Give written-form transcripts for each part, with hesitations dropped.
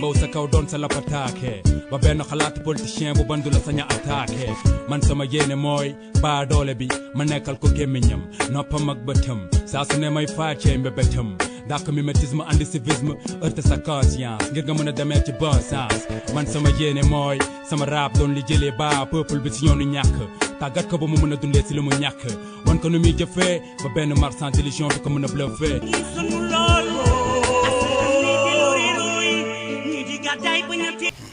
taxaw sa kaw doon sa lapataake ba benn xalaatu politicien bu bandu la saña attaqué man sama yéene mooy baa doole bi ma nekkal ko gémmiñam noppam ak bëtam saa su ne may faacee mbébétam dàq mimétisme andi civisme heurte sa conscience ngir nga mën a demee ci bon sens man sama yéene mooy sama rap doon li jëlee ba peuple bi si yoonu ñàkk tàggat ko ba mu mën a dundee si li mu ñàkk wan ko nu muy jëfee ba benn marchand d'illusion du ko mën a bluffé.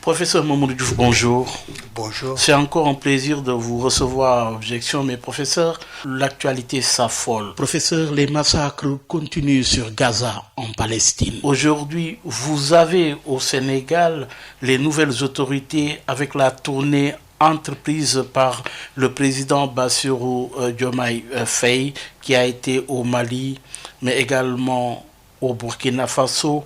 Professeur Mamadou Diouf, bonjour. Bonjour. C'est encore un plaisir de vous recevoir à Objection, mais professeur, l'actualité s'affole. Professeur, les massacres continuent sur Gaza, en Palestine. Aujourd'hui, vous avez au Sénégal les nouvelles autorités avec la tournée entreprise par le président Bassirou Diomaye Faye, qui a été au Mali, mais également au Burkina Faso,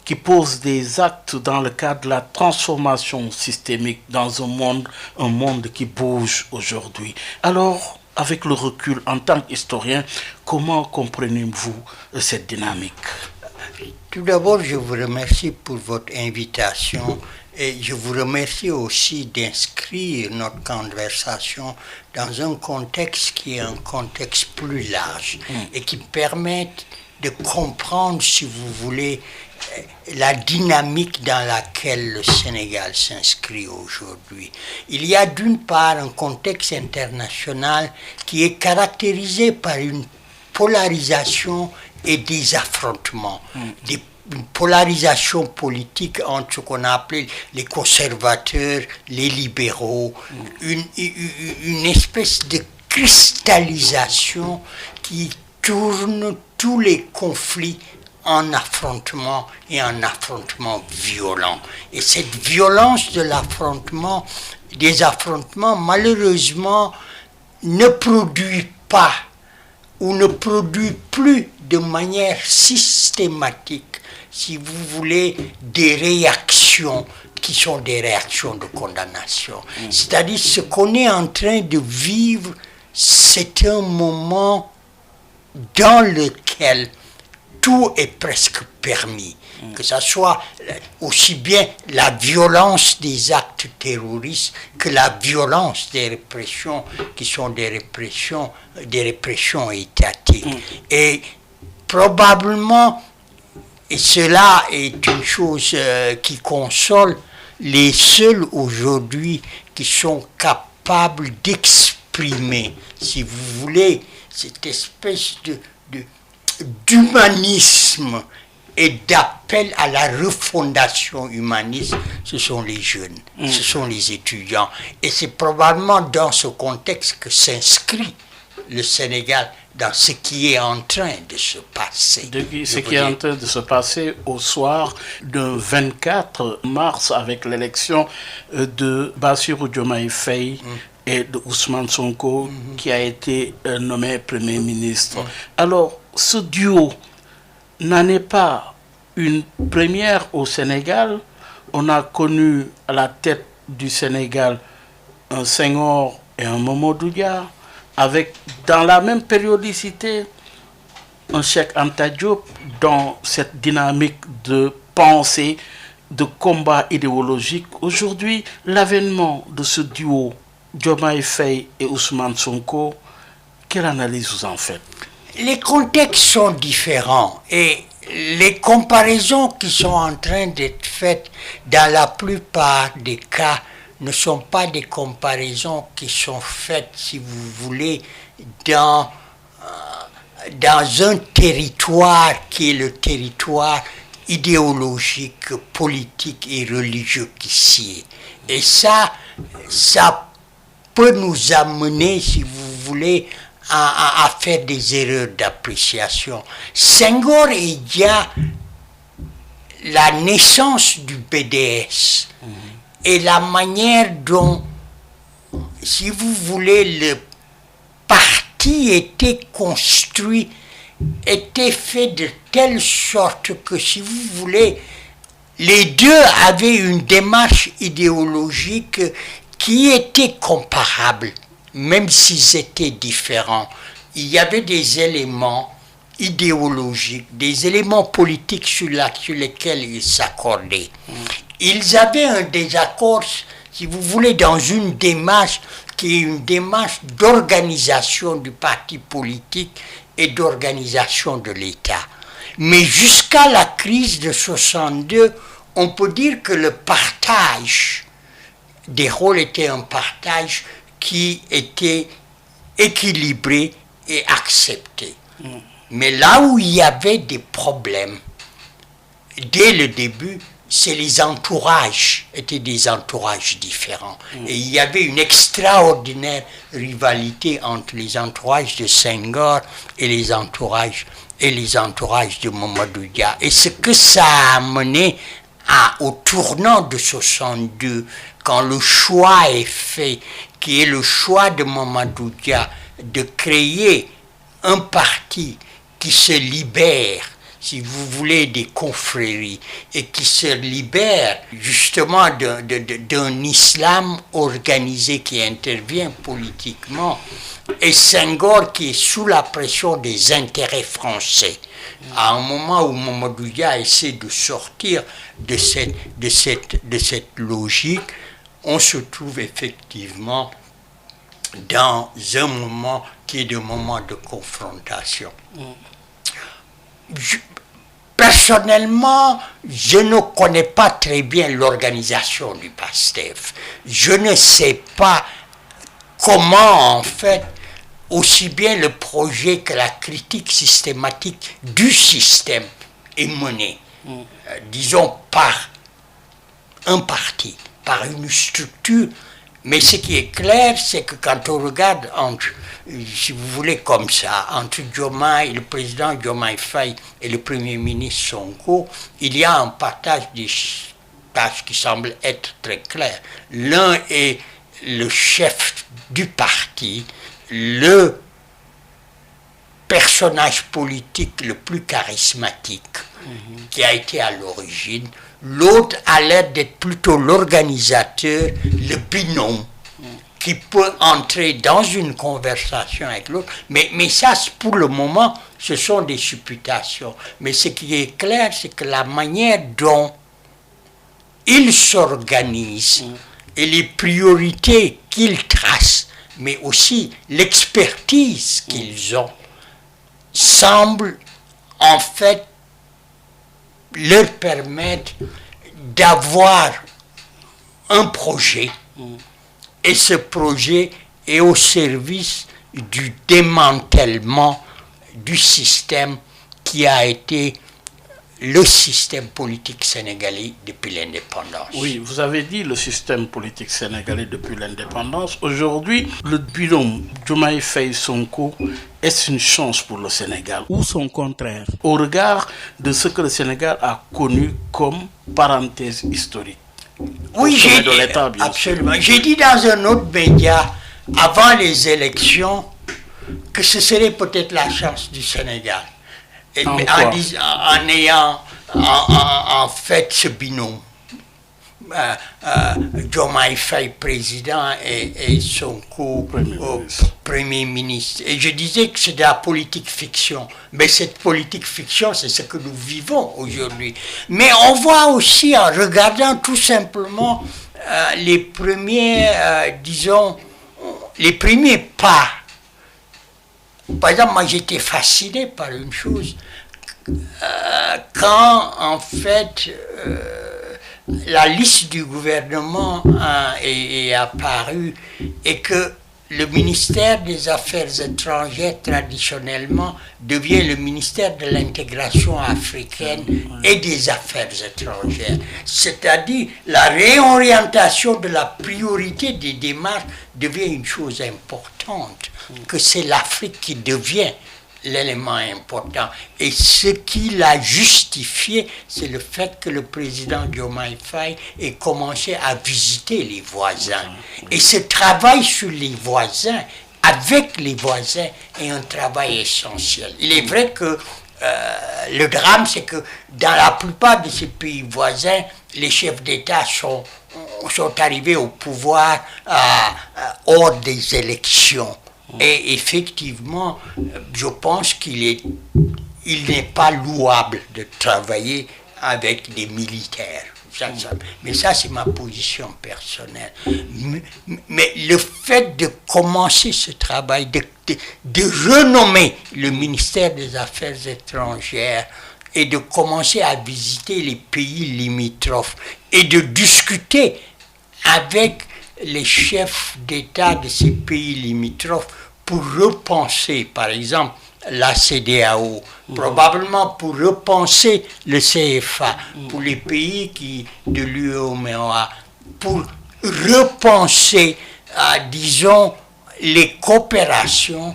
qui pose des actes dans le cadre de la transformation systémique dans un monde qui bouge aujourd'hui. Alors, avec le recul en tant qu'historien, comment comprenez-vous cette dynamique? Tout d'abord, je vous remercie pour votre invitation et je vous remercie aussi d'inscrire notre conversation dans un contexte qui est un contexte plus large et qui permet de comprendre, si vous voulez, la dynamique dans laquelle le Sénégal s'inscrit aujourd'hui. Il y a d'une part un contexte international qui est caractérisé par une polarisation et des affrontements, une polarisation politique entre ce qu'on a appelé les conservateurs, les libéraux, une espèce de cristallisation qui tourne tous les conflits en affrontement et en affrontement violent. Et cette violence de l'affrontement, des affrontements, malheureusement, ne produit pas ou ne produit plus de manière systématique, si vous voulez, des réactions qui sont des réactions de condamnation. C'est-à-dire ce qu'on est en train de vivre, c'est un moment dans lequel tout est presque permis, que ce soit aussi bien la violence des actes terroristes que la violence des répressions qui sont des répressions étatiques. Et probablement, et cela est une chose qui console, les seuls aujourd'hui qui sont capables d'exprimer, si vous voulez, cette espèce d'humanisme et d'appel à la refondation humaniste, ce sont les jeunes, ce sont les étudiants. Et c'est probablement dans ce contexte que s'inscrit le Sénégal dans ce qui est en train de se passer. Ce qui est en train de se passer au soir du 24 mars avec l'élection de Bassirou Diomaye Faye et de Ousmane Sonko qui a été nommé Premier ministre. Alors, ce duo n'en est pas une première au Sénégal. On a connu à la tête du Sénégal un Senghor et un Mamadou Dia, avec dans la même périodicité un Cheikh Anta Diop dans cette dynamique de pensée, de combat idéologique. Aujourd'hui, l'avènement de ce duo Diomaye Faye et Ousmane Sonko, quelle analyse vous en faites? Les contextes sont différents et les comparaisons qui sont en train d'être faites dans la plupart des cas ne sont pas des comparaisons qui sont faites, si vous voulez, dans un territoire qui est le territoire idéologique, politique et religieux qu'ici. Et ça peut nous amener, si vous voulez, à faire des erreurs d'appréciation. Senghor et Dia, la naissance du BDS et la manière dont, si vous voulez, le parti était construit, était fait de telle sorte que, si vous voulez, les deux avaient une démarche idéologique qui était comparable, même s'ils étaient différents. Il y avait des éléments idéologiques, des éléments politiques sur lesquels ils s'accordaient. Ils avaient un désaccord, si vous voulez, dans une démarche qui est une démarche d'organisation du parti politique et d'organisation de l'État. Mais jusqu'à la crise de 62, on peut dire que le partage des rôles était un partage qui était équilibré et accepté. Mais là où il y avait des problèmes, dès le début, c'est les entourages, étaient des entourages différents. Et il y avait une extraordinaire rivalité entre les entourages de Senghor et les entourages de Mamadou Dia. Et ce que ça a amené au tournant de 62, quand le choix est fait, qui est le choix de Mamadou Dia de créer un parti qui se libère, si vous voulez, des confréries, et qui se libère justement d'un islam organisé qui intervient politiquement, et Senghor qui est sous la pression des intérêts français. À un moment où Mamadou Dia essaie de sortir de cette logique, on se trouve effectivement dans un moment qui est un moment de confrontation. Personnellement, je ne connais pas très bien l'organisation du PASTEF. Je ne sais pas comment, en fait, aussi bien le projet que la critique systématique du système est menée, disons, par un parti, par une structure. Mais ce qui est clair, c'est que quand on regarde entre, si vous voulez comme ça, entre Diomaye, le président Diomaye Faye et le premier ministre Sonko, il y a un partage des tâches qui semble être très clair. L'un est le chef du parti, le personnage politique le plus charismatique qui a été à l'origine. L'autre a l'air d'être plutôt l'organisateur, le binôme, qui peut entrer dans une conversation avec l'autre. Mais ça, pour le moment, ce sont des supputations. Mais ce qui est clair, c'est que la manière dont ils s'organisent et les priorités qu'ils tracent, mais aussi l'expertise qu'ils ont, semble en fait leur permettre d'avoir un projet, et ce projet est au service du démantèlement du système qui a été le système politique sénégalais depuis l'indépendance. Oui, vous avez dit le système politique sénégalais depuis l'indépendance. Aujourd'hui, le binôme Diomaye Faye-Sonko, est-ce une chance pour le Sénégal ou son contraire, au regard de ce que le Sénégal a connu comme parenthèse historique? Oui, j'ai dit, absolument. J'ai dit dans un autre média, avant les élections, que ce serait peut-être la chance du Sénégal. En ayant en fait ce binôme, Diomaye Faye président et Sonko premier ministre. Et je disais que c'est de la politique fiction, mais cette politique fiction, c'est ce que nous vivons aujourd'hui. Mais on voit aussi, en regardant tout simplement les premiers, disons, les premiers pas. Par exemple, moi j'étais fasciné par une chose. Quand en fait la liste du gouvernement est apparue et que le ministère des Affaires étrangères traditionnellement devient le ministère de l'intégration africaine et des Affaires étrangères. C'est-à-dire la réorientation de la priorité des démarches devient une chose importante, que c'est l'Afrique qui devient l'élément important. Et ce qui l'a justifié, c'est le fait que le président Diomaye Faye ait commencé à visiter les voisins. Et ce travail sur les voisins, avec les voisins, est un travail essentiel. Il est vrai que le drame, c'est que dans la plupart de ces pays voisins, les chefs d'État sont arrivés au pouvoir hors des élections. Et effectivement, je pense qu'il n'est pas louable de travailler avec des militaires. Mais ça, c'est ma position personnelle. Mais le fait de commencer ce travail, de renommer le ministère des Affaires étrangères et de commencer à visiter les pays limitrophes et de discuter avec les chefs d'État de ces pays limitrophes pour repenser, par exemple, la CEDEAO, probablement pour repenser le CFA, pour les pays de l'UEMOA, pour repenser, disons, les coopérations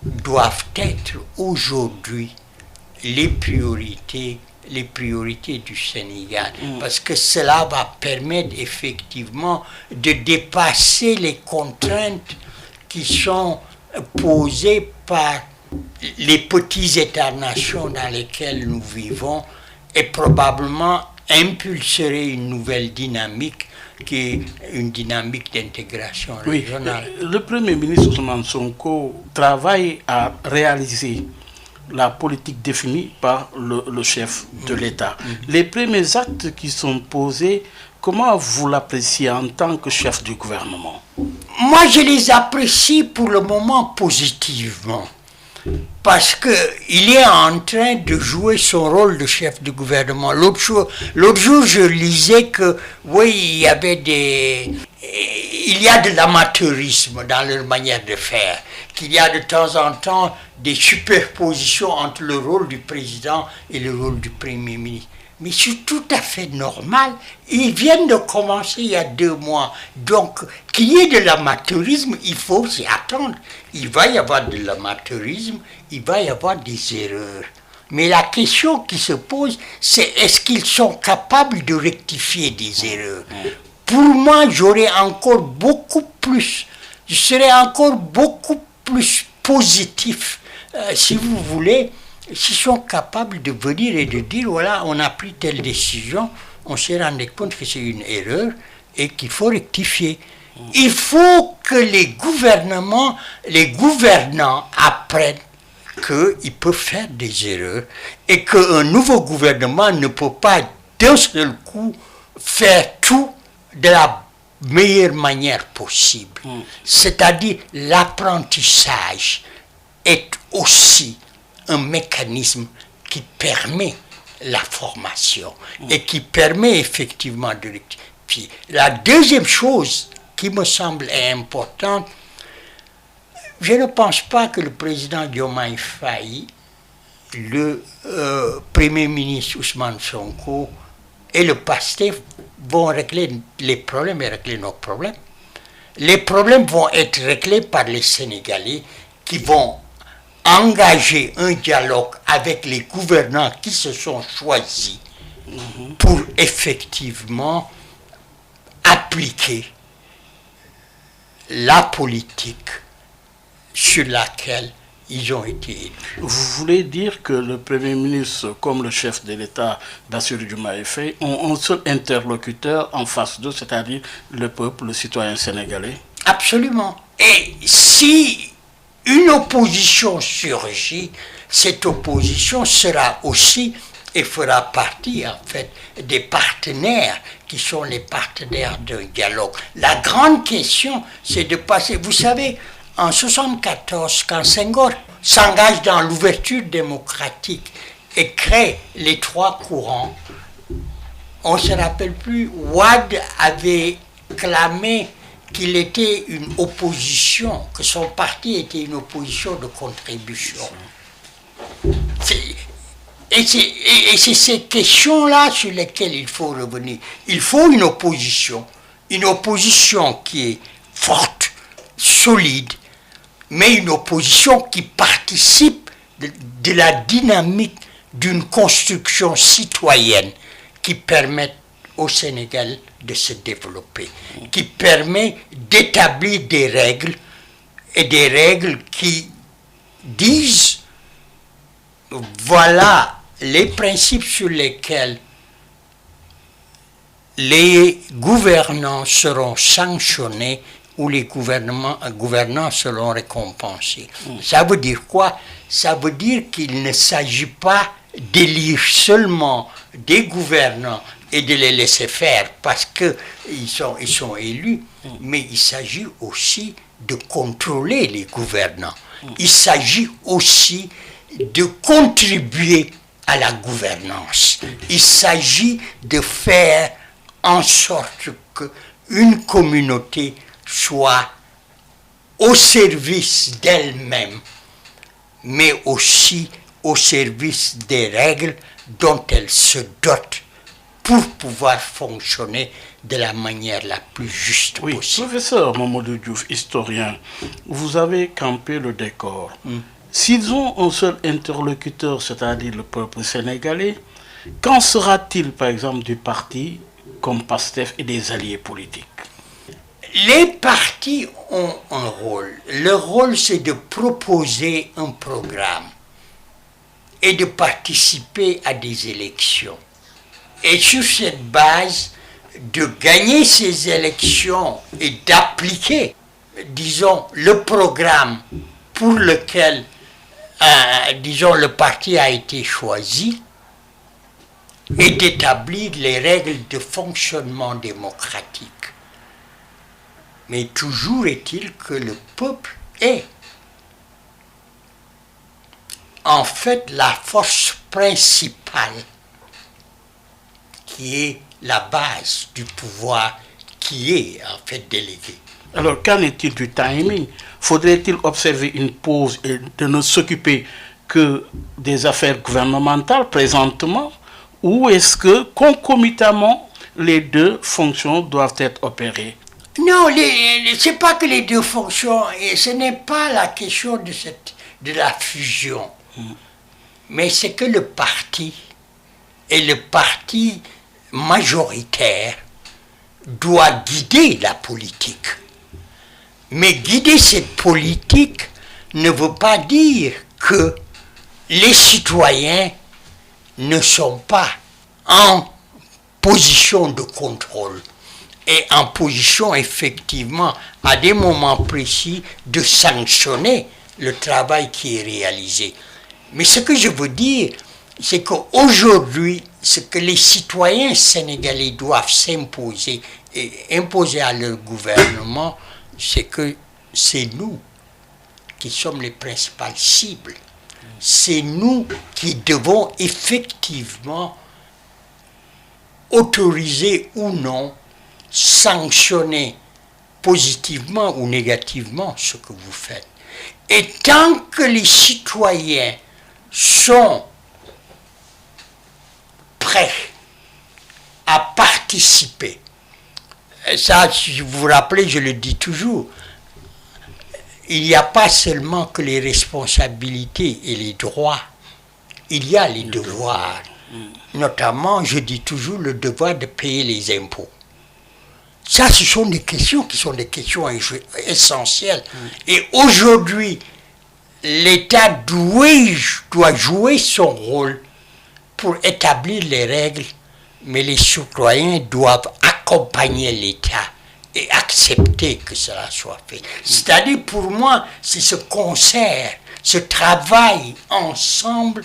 doivent être aujourd'hui les priorités du Sénégal, parce que cela va permettre effectivement de dépasser les contraintes qui sont posées par les petits États-nations dans lesquels nous vivons et probablement impulserait une nouvelle dynamique qui est une dynamique d'intégration régionale. Le Premier ministre Ousmane Sonko travaille à réaliser la politique définie par le chef de l'État. Les premiers actes qui sont posés, comment vous l'appréciez en tant que chef du gouvernement? Moi, je les apprécie pour le moment positivement, parce qu'il est en train de jouer son rôle de chef de gouvernement. L'autre jour, je lisais que, oui, il y a de l'amateurisme dans leur manière de faire, qu'il y a de temps en temps des superpositions entre le rôle du président et le rôle du Premier ministre. Mais c'est tout à fait normal. Ils viennent de commencer il y a 2 mois. Donc, qu'il y ait de l'amateurisme, il faut s'y attendre. Il va y avoir de l'amateurisme, il va y avoir des erreurs. Mais la question qui se pose, c'est est-ce qu'ils sont capables de rectifier des erreurs? Pour moi, je serais encore beaucoup plus positif, si vous voulez, s'ils sont capables de venir et de dire, voilà, on a pris telle décision, on s'est rendu compte que c'est une erreur et qu'il faut rectifier. Il faut que les gouvernants apprennent qu'ils peuvent faire des erreurs et qu'un nouveau gouvernement ne peut pas d'un seul coup faire tout de la meilleure manière possible. C'est-à-dire l'apprentissage est aussi un mécanisme qui permet la formation et qui permet effectivement de rectifier. La deuxième chose qui me semble importante, je ne pense pas que le président Diomaye Faye, le Premier ministre Ousmane Sonko et le PASTEF vont régler les problèmes et régler nos problèmes. Les problèmes vont être réglés par les Sénégalais qui vont engager un dialogue avec les gouvernants qui se sont choisis pour effectivement appliquer la politique sur laquelle ils ont été élus. Vous voulez dire que le Premier ministre, comme le chef de l'État, Bassirou Diomaye Faye, ont un seul interlocuteur en face d'eux, c'est-à-dire le peuple, le citoyen sénégalais? Absolument. Et si une opposition surgit, cette opposition sera aussi et fera partie en fait des partenaires qui sont les partenaires d'un dialogue. La grande question, c'est de passer, vous savez, en 1974, quand Senghor s'engage dans l'ouverture démocratique et crée les 3 courants, on ne se rappelle plus, Wade avait clamé qu'il était une opposition, que son parti était une opposition de contribution. Et c'est ces questions-là sur lesquelles il faut revenir. Il faut une opposition qui est forte, solide, mais une opposition qui participe de la dynamique d'une construction citoyenne qui permette au Sénégal de se développer, qui permet d'établir des règles, et des règles qui disent voilà les principes sur lesquels les gouvernants seront sanctionnés ou les gouvernants seront récompensés. Ça veut dire quoi? Ça veut dire qu'il ne s'agit pas d'élire seulement des gouvernants et de les laisser faire parce qu'ils sont élus, mais il s'agit aussi de contrôler les gouvernants. Il s'agit aussi de contribuer à la gouvernance. Il s'agit de faire en sorte qu'une communauté soit au service d'elle-même, mais aussi au service des règles dont elle se dote pour pouvoir fonctionner de la manière la plus juste possible. Professeur Mamadou Diouf, historien, vous avez campé le décor. S'ils ont un seul interlocuteur, c'est-à-dire le peuple sénégalais, qu'en sera-t-il, par exemple, du parti comme PASTEF et des alliés politiques? Les partis ont un rôle. Leur rôle, c'est de proposer un programme et de participer à des élections. Et sur cette base, de gagner ces élections et d'appliquer, disons, le programme pour lequel, disons, le parti a été choisi et d'établir les règles de fonctionnement démocratique. Mais toujours est-il que le peuple est en fait la force principale qui est la base du pouvoir qui est en fait délégué. Alors, qu'en est-il du timing? Faudrait-il observer une pause et de ne s'occuper que des affaires gouvernementales présentement, ou est-ce que concomitamment les deux fonctions doivent être opérées? Non, ce n'est pas que les deux fonctions, et ce n'est pas la question de la fusion, mais c'est que le parti et le parti majoritaire doit guider la politique. Mais guider cette politique ne veut pas dire que les citoyens ne sont pas en position de contrôle et en position effectivement à des moments précis de sanctionner le travail qui est réalisé. Mais ce que je veux dire, c'est qu'aujourd'hui, ce que les citoyens sénégalais doivent s'imposer et imposer à leur gouvernement, c'est que c'est nous qui sommes les principales cibles. C'est nous qui devons effectivement autoriser ou non, sanctionner positivement ou négativement ce que vous faites. Et tant que les citoyens sont prêts à participer, ça, si vous vous rappelez, je le dis toujours, il n'y a pas seulement que les responsabilités et les droits, il y a les devoirs. Notamment, je dis toujours, le devoir de payer les impôts. Ça, ce sont des questions qui sont des questions essentielles. Et aujourd'hui, l'État doit jouer son rôle pour établir les règles, mais les citoyens doivent accompagner l'État et accepter que cela soit fait. C'est-à-dire, pour moi, c'est ce concert, ce travail ensemble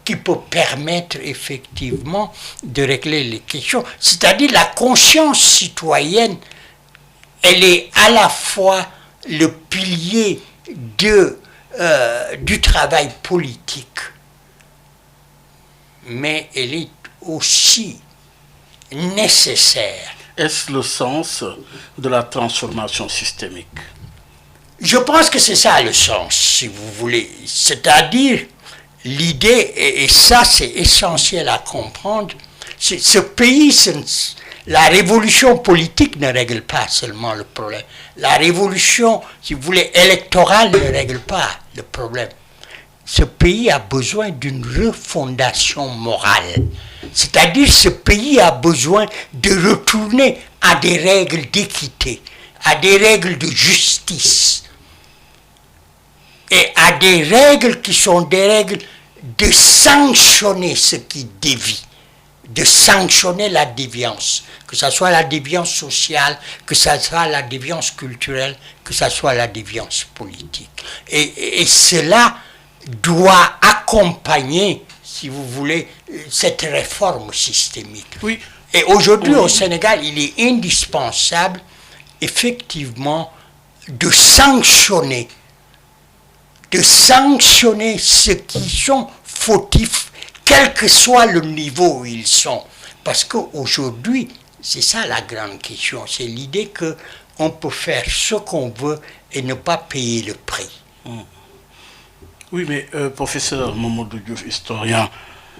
qui peut permettre effectivement de régler les questions. C'est-à-dire la conscience citoyenne, elle est à la fois le pilier du travail politique, mais elle est aussi nécessaire. Est-ce le sens de la transformation systémique? Je pense que c'est ça le sens, si vous voulez. C'est-à-dire, l'idée, et ça c'est essentiel à comprendre, ce pays, la révolution politique ne règle pas seulement le problème. La révolution, si vous voulez, électorale ne règle pas le problème. Ce pays a besoin d'une refondation morale. C'est-à-dire, ce pays a besoin de retourner à des règles d'équité, à des règles de justice, et à des règles qui sont des règles de sanctionner ce qui dévie, de sanctionner la déviance, que ce soit la déviance sociale, que ce soit la déviance culturelle, que ce soit la déviance politique. Et cela doit accompagner, si vous voulez, cette réforme systémique. Oui. Et aujourd'hui, au Sénégal, il est indispensable, effectivement, de sanctionner ceux qui sont fautifs, quel que soit le niveau où ils sont. Parce qu'aujourd'hui, c'est ça la grande question, c'est l'idée qu'on peut faire ce qu'on veut et ne pas payer le prix. Oui, mais professeur Mamadou Diouf, historien,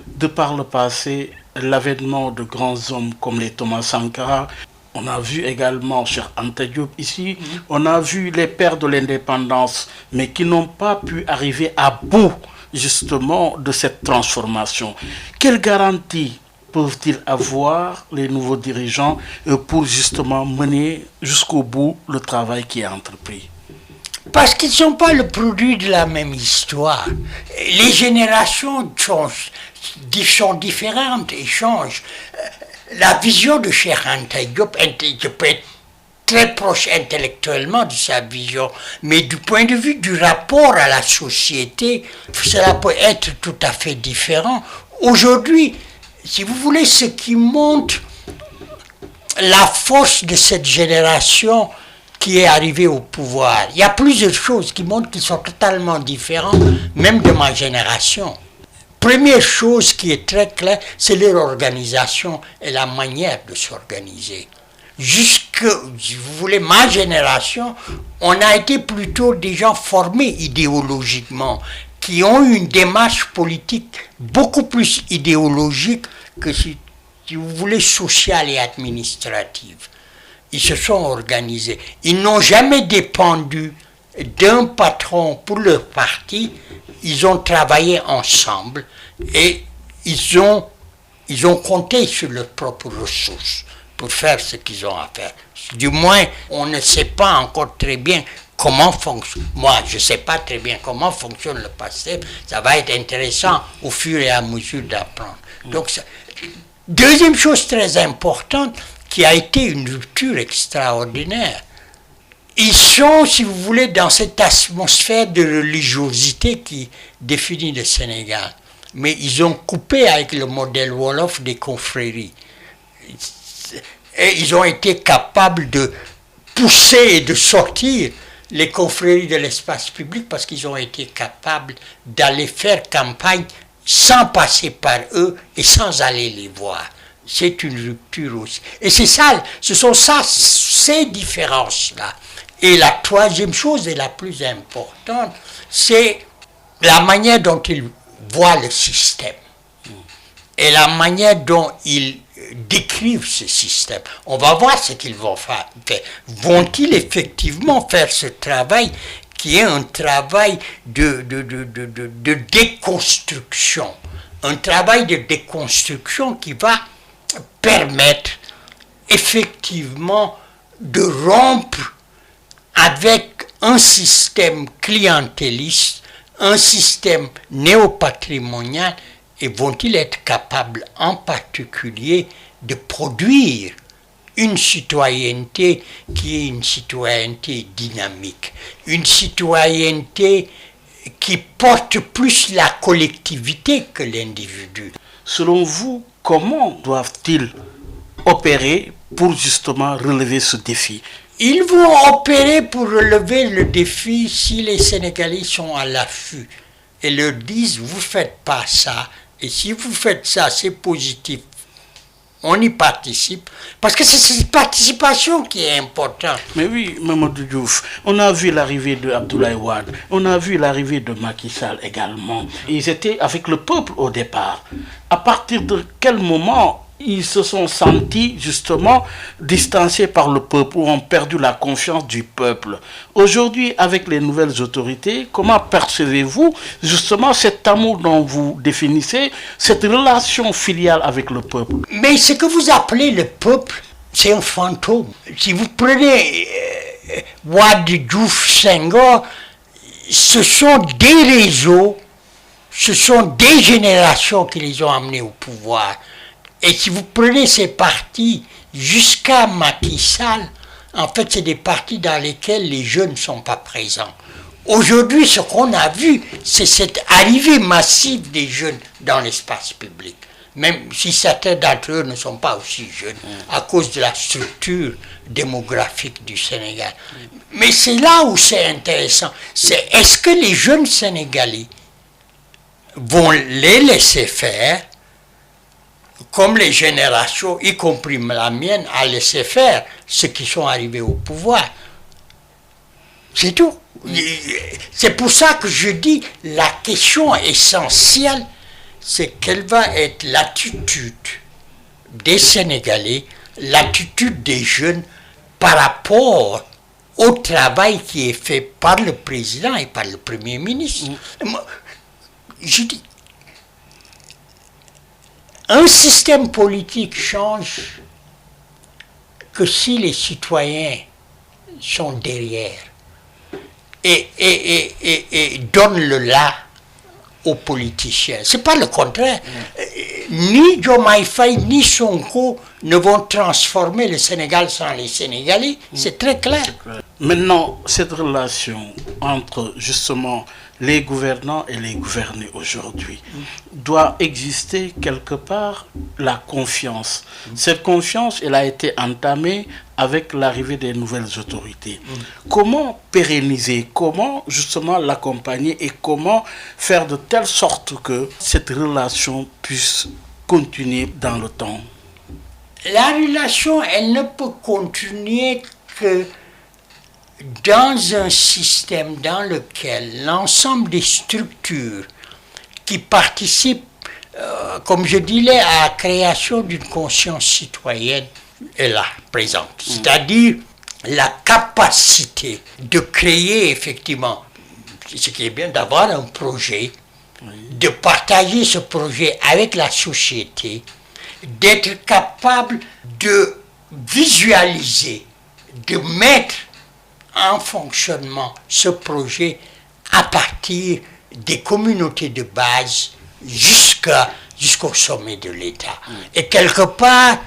de par le passé, l'avènement de grands hommes comme les Thomas Sankara, on a vu également Cheikh Anta Diop ici, on a vu les pères de l'indépendance, mais qui n'ont pas pu arriver à bout justement de cette transformation. Quelle garantie peuvent-ils avoir, les nouveaux dirigeants, pour justement mener jusqu'au bout le travail qui est entrepris? Parce qu'ils ne sont pas le produit de la même histoire. Les générations sont différentes et changent. La vision de Cheikh Anta Diop, je peux être très proche intellectuellement de sa vision, mais du point de vue du rapport à la société, cela peut être tout à fait différent. Aujourd'hui, si vous voulez, ce qui montre la force de cette génération qui est arrivée au pouvoir, il y a plusieurs choses qui montrent qu'ils sont totalement différents, même de ma génération. Première chose qui est très claire, c'est leur organisation et la manière de s'organiser. Jusque, si vous voulez, ma génération, on a été plutôt des gens formés idéologiquement, qui ont eu une démarche politique beaucoup plus idéologique que, si vous voulez, sociale et administrative. Ils se sont organisés. Ils n'ont jamais dépendu d'un patron pour leur parti. Ils ont travaillé ensemble et ils ont compté sur leurs propres ressources pour faire ce qu'ils ont à faire. Du moins, on ne sait pas encore très bien comment fonctionne. Moi, je ne sais pas très bien comment fonctionne le PASTEF. Ça va être intéressant au fur et à mesure d'apprendre. Donc, deuxième chose très importante, qui a été une rupture extraordinaire. Ils sont, si vous voulez, dans cette atmosphère de religiosité qui définit le Sénégal. Mais ils ont coupé avec le modèle Wolof des confréries. Et ils ont été capables de pousser et de sortir les confréries de l'espace public parce qu'ils ont été capables d'aller faire campagne sans passer par eux et sans aller les voir. C'est une rupture aussi. Et c'est ça, ce sont ces différences-là. Et la troisième chose et la plus importante, c'est la manière dont ils voient le système. Et la manière dont ils décrivent ce système. On va voir ce qu'ils vont faire. Vont-ils effectivement faire ce travail qui est un travail de déconstruction. Un travail de déconstruction qui va permettre effectivement de rompre avec un système clientéliste, un système néopatrimonial, et vont-ils être capables en particulier de produire une citoyenneté qui est une citoyenneté dynamique, une citoyenneté qui porte plus la collectivité que l'individu. Selon vous, comment doivent-ils opérer pour justement relever ce défi? Ils vont opérer pour relever le défi si les Sénégalais sont à l'affût et leur disent « vous ne faites pas ça, et si vous faites ça, c'est positif ». On y participe, parce que c'est cette participation qui est importante. Mais oui, Mamadou Diouf, on a vu l'arrivée de Abdoulaye Wade, on a vu l'arrivée de Macky Sall également. Ils étaient avec le peuple au départ. À partir de quel moment ils se sont sentis justement distancés par le peuple ou ont perdu la confiance du peuple? Aujourd'hui, avec les nouvelles autorités, comment percevez-vous justement cet amour dont vous définissez, cette relation filiale avec le peuple? Mais ce que vous appelez le peuple, c'est un fantôme. Si vous prenez Wade, Diouf, Senghor, ce sont des réseaux, ce sont des générations qui les ont amenés au pouvoir. Et si vous prenez ces partis jusqu'à Macky Sall, en fait, c'est des partis dans lesquels les jeunes ne sont pas présents. Aujourd'hui, ce qu'on a vu, c'est cette arrivée massive des jeunes dans l'espace public. même si certains d'entre eux ne sont pas aussi jeunes, à cause de la structure démographique du Sénégal. Mais c'est là où c'est intéressant. C'est est-ce que les jeunes Sénégalais vont les laisser faire, comme les générations, y compris la mienne, a laissé faire ceux qui sont arrivés au pouvoir. C'est tout. C'est pour ça que je dis la question essentielle, c'est quelle va être l'attitude des Sénégalais, l'attitude des jeunes par rapport au travail qui est fait par le président et par le Premier ministre. Je dis, un système politique change que si les citoyens sont derrière et donnent le là aux politiciens. C'est pas le contraire. Ni Diomaye Faye ni Sonko ne vont transformer le Sénégal sans les Sénégalais. C'est très clair. Maintenant, cette relation entre justement les gouvernants et les gouvernés aujourd'hui doit exister quelque part la confiance. Cette confiance, elle a été entamée avec l'arrivée des nouvelles autorités. Comment pérenniser, comment justement l'accompagner et comment faire de telle sorte que cette relation puisse continuer dans le temps? La relation, elle ne peut continuer que dans un système dans lequel l'ensemble des structures qui participent, comme je disais, à la création d'une conscience citoyenne est là, présente. C'est-à-dire la capacité de créer effectivement, ce qui est bien, d'avoir un projet, de partager ce projet avec la société, d'être capable de visualiser, de mettre en fonctionnement ce projet à partir des communautés de base jusqu'au sommet de l'État. Et quelque part,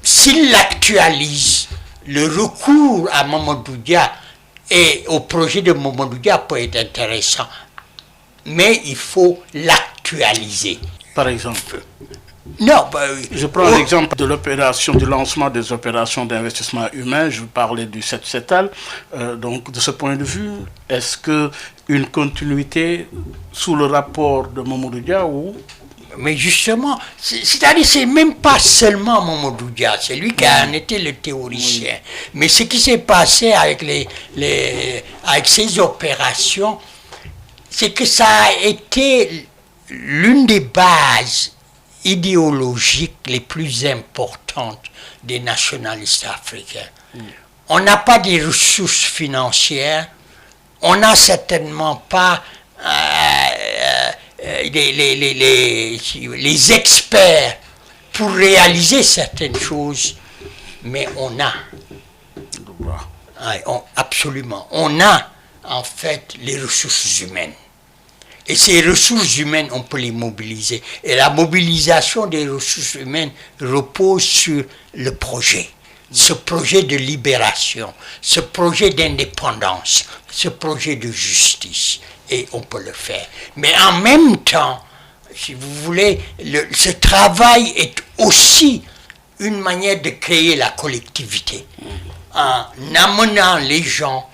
s'il actualise, le recours à Mamadou Dia et au projet de Mamadou Dia peut être intéressant, mais il faut l'actualiser. Par exemple, non, je prends l'exemple de l'opération, du lancement des opérations d'investissement humain. Je parlais du CETAL. Donc, de ce point de vue, est-ce qu'une continuité sous le rapport de Mamadou Dia ou... Mais justement, c'est-à-dire c'est même pas seulement Mamadou Dia, c'est lui qui en était le théoricien. Mais ce qui s'est passé avec avec ces opérations, c'est que ça a été l'une des bases idéologiques les plus importantes des nationalistes africains. On n'a pas des ressources financières, on n'a certainement pas les experts pour réaliser certaines choses, mais on a. Absolument. On a en fait les ressources humaines. Et ces ressources humaines, on peut les mobiliser. Et la mobilisation des ressources humaines repose sur le projet. Ce projet de libération, ce projet d'indépendance, ce projet de justice. Et on peut le faire. Mais en même temps, si vous voulez, ce travail est aussi une manière de créer la collectivité. En amenant les gens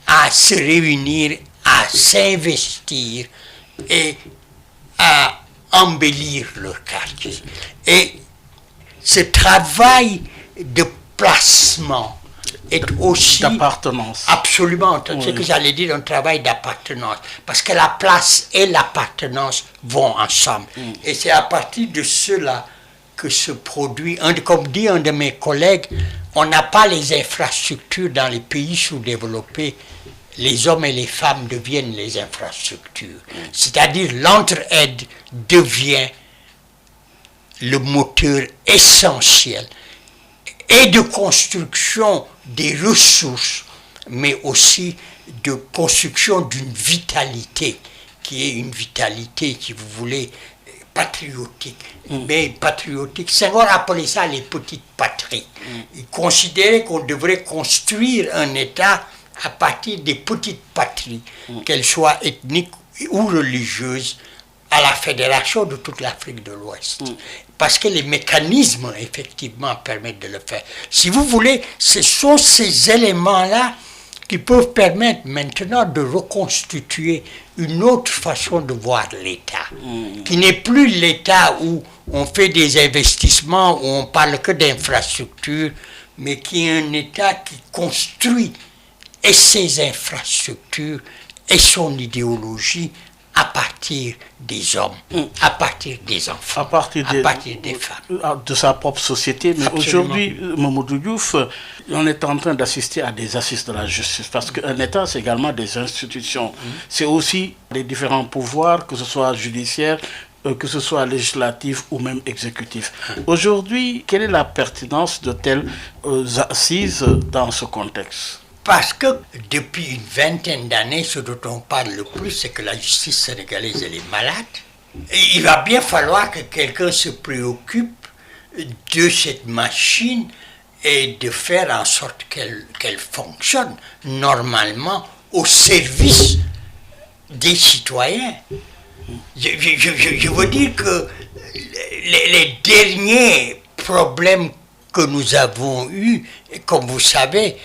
à se réunir, à s'investir et à embellir leur quartier. Et ce travail de placement est aussi... d'appartenance. Absolument, c'est ce que j'allais dire, un travail d'appartenance. Parce que la place et l'appartenance vont ensemble. Et c'est à partir de cela que se produit, comme dit un de mes collègues, on n'a pas les infrastructures dans les pays sous-développés. Les hommes et les femmes deviennent les infrastructures. C'est-à-dire l'entraide devient le moteur essentiel et de construction des ressources, mais aussi de construction d'une vitalité, qui est une vitalité, si vous voulez, patriotique. Mais patriotique, Senghor appelait ça les petites patries. Il considérait qu'on devrait construire un État à partir des petites patries, qu'elles soient ethniques ou religieuses, à la fédération de toute l'Afrique de l'Ouest. Parce que les mécanismes, effectivement, permettent de le faire. Si vous voulez, ce sont ces éléments-là qui peuvent permettre maintenant de reconstituer une autre façon de voir l'État, qui n'est plus l'État où on fait des investissements, où on parle que d'infrastructures, mais qui est un État qui construit et ses infrastructures et son idéologie à partir des hommes, à partir des enfants, à partir des femmes. De sa propre société. Mais aujourd'hui, Mamadou Diouf, on est en train d'assister à des assises de la justice, parce qu'un État, c'est également des institutions. C'est aussi les différents pouvoirs, que ce soit judiciaire, que ce soit législatif ou même exécutif. Aujourd'hui, quelle est la pertinence de telles assises dans ce contexte? Parce que depuis une vingtaine d'années, ce dont on parle le plus, c'est que la justice sénégalaise, elle est malade. Et il va bien falloir que quelqu'un se préoccupe de cette machine et de faire en sorte qu'elle fonctionne normalement au service des citoyens. Je veux dire que les derniers problèmes que nous avons eus, comme vous savez,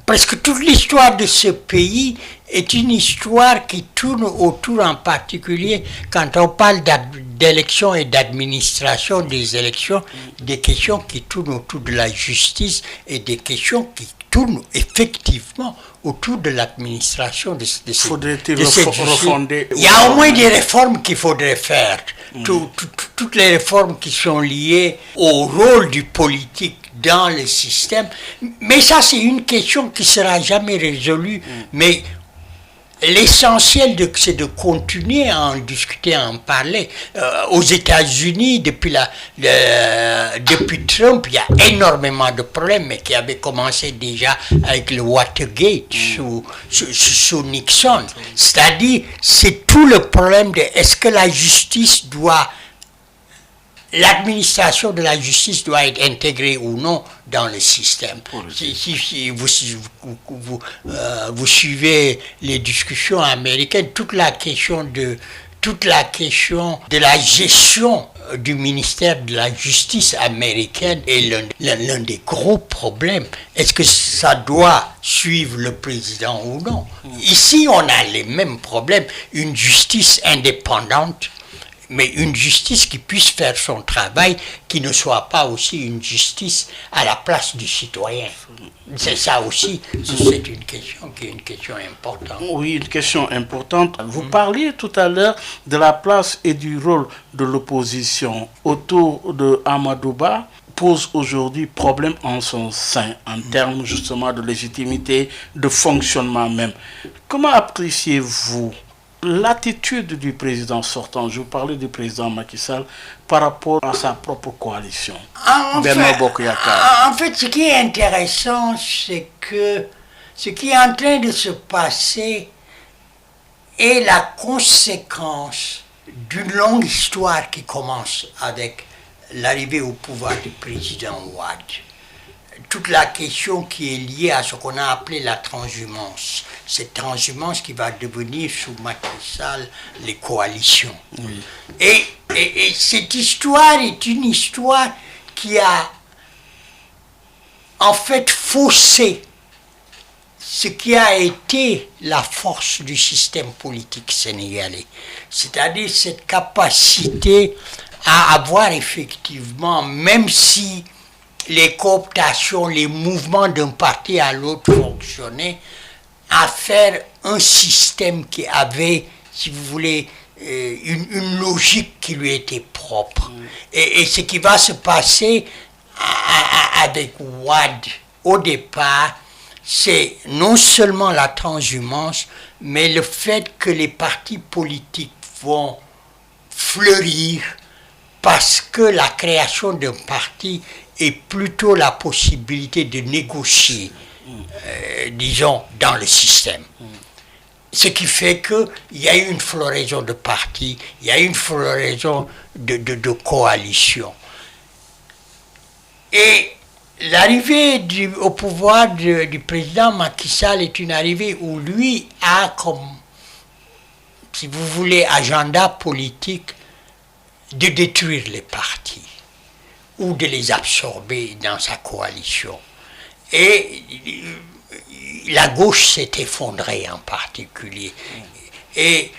presque toute l'histoire de ce pays est une histoire qui tourne autour, en particulier, quand on parle d'élections et d'administration des élections, des questions qui tournent autour de la justice et des questions qui tournent effectivement autour de l'administration de cette refonder. Il y a au moins des réformes qu'il faudrait faire. Toutes les réformes qui sont liées au rôle du politique dans le système. Mais ça, c'est une question qui ne sera jamais résolue. Mais l'essentiel, c'est de continuer à en discuter, à en parler. Aux États-Unis, depuis Trump, il y a énormément de problèmes, mais qui avaient commencé déjà avec le Watergate sous Nixon. C'est-à-dire, c'est tout le problème de est-ce que l'administration de la justice doit être intégrée ou non dans le système. Si vous suivez les discussions américaines, toute la question de la gestion du ministère de la justice américaine est l'un des gros problèmes. Est-ce que ça doit suivre le président ou non? Ici, on a les mêmes problèmes. Une justice indépendante, mais une justice qui puisse faire son travail, qui ne soit pas aussi une justice à la place du citoyen. C'est ça aussi, c'est une question qui est une question importante. Oui, une question importante. Vous parliez tout à l'heure de la place et du rôle de l'opposition autour de Amadou Ba, pose aujourd'hui problème en son sein, en termes justement de légitimité, de fonctionnement même. Comment appréciez-vous l'attitude du président sortant, je vous parlais du président Macky Sall, par rapport à sa propre coalition, Benno Bokk Yakaar? En fait, ce qui est intéressant, c'est que ce qui est en train de se passer est la conséquence d'une longue histoire qui commence avec l'arrivée au pouvoir du président Wade. Toute la question qui est liée à ce qu'on a appelé la transhumance. Cette transhumance qui va devenir sous Macky Sall les coalitions. Oui. Et cette histoire est une histoire qui a en fait faussé ce qui a été la force du système politique sénégalais. C'est-à-dire cette capacité à avoir effectivement, même si les cooptations, les mouvements d'un parti à l'autre fonctionnaient, à faire un système qui avait, si vous voulez, une logique qui lui était propre. Et ce qui va se passer avec Wade, au départ, c'est non seulement la transhumance, mais le fait que les partis politiques vont fleurir parce que la création d'un parti est plutôt la possibilité de négocier, disons, dans le système. Ce qui fait qu'il y a eu une floraison de partis, il y a eu une floraison de coalitions. Et l'arrivée au pouvoir du président Macky Sall est une arrivée où lui a comme si vous voulez, agenda politique de détruire les partis ou de les absorber dans sa coalition. Et la gauche s'est effondrée en particulier. Et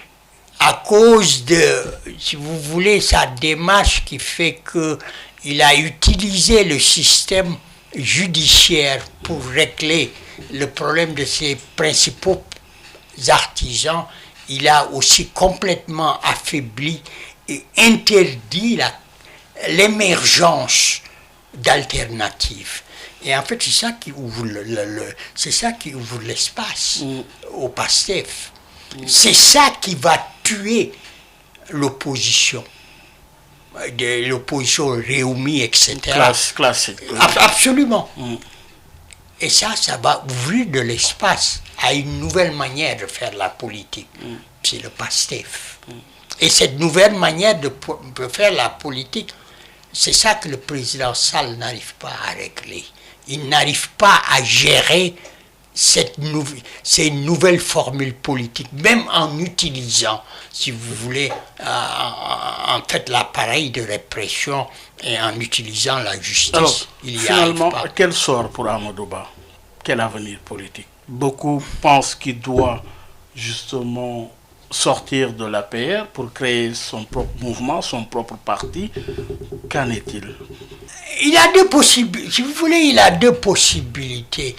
à cause de, si vous voulez, sa démarche qui fait qu'il a utilisé le système judiciaire pour régler le problème de ses principaux artisans, il a aussi complètement affaibli et interdit l'émergence d'alternatives. Et en fait, c'est ça qui ouvre l'espace au PASTEF. C'est ça qui va tuer l'opposition. L'opposition Réumi, etc. Classique. Absolument. Et ça va ouvrir de l'espace à une nouvelle manière de faire la politique. C'est le PASTEF. Et cette nouvelle manière de faire la politique, c'est ça que le président Sall n'arrive pas à régler. Il n'arrive pas à gérer ces nouvelles formules politiques, même en utilisant, si vous voulez, en fait l'appareil de répression et en utilisant la justice. Alors, il y finalement, arrive pas. quel sort pour Amadou Ba? Quel avenir politique? Beaucoup pensent qu'il doit justement sortir de l'APR pour créer son propre mouvement, son propre parti. Qu'en est-il? Il a deux possibilités. Si vous voulez, il a deux possibilités.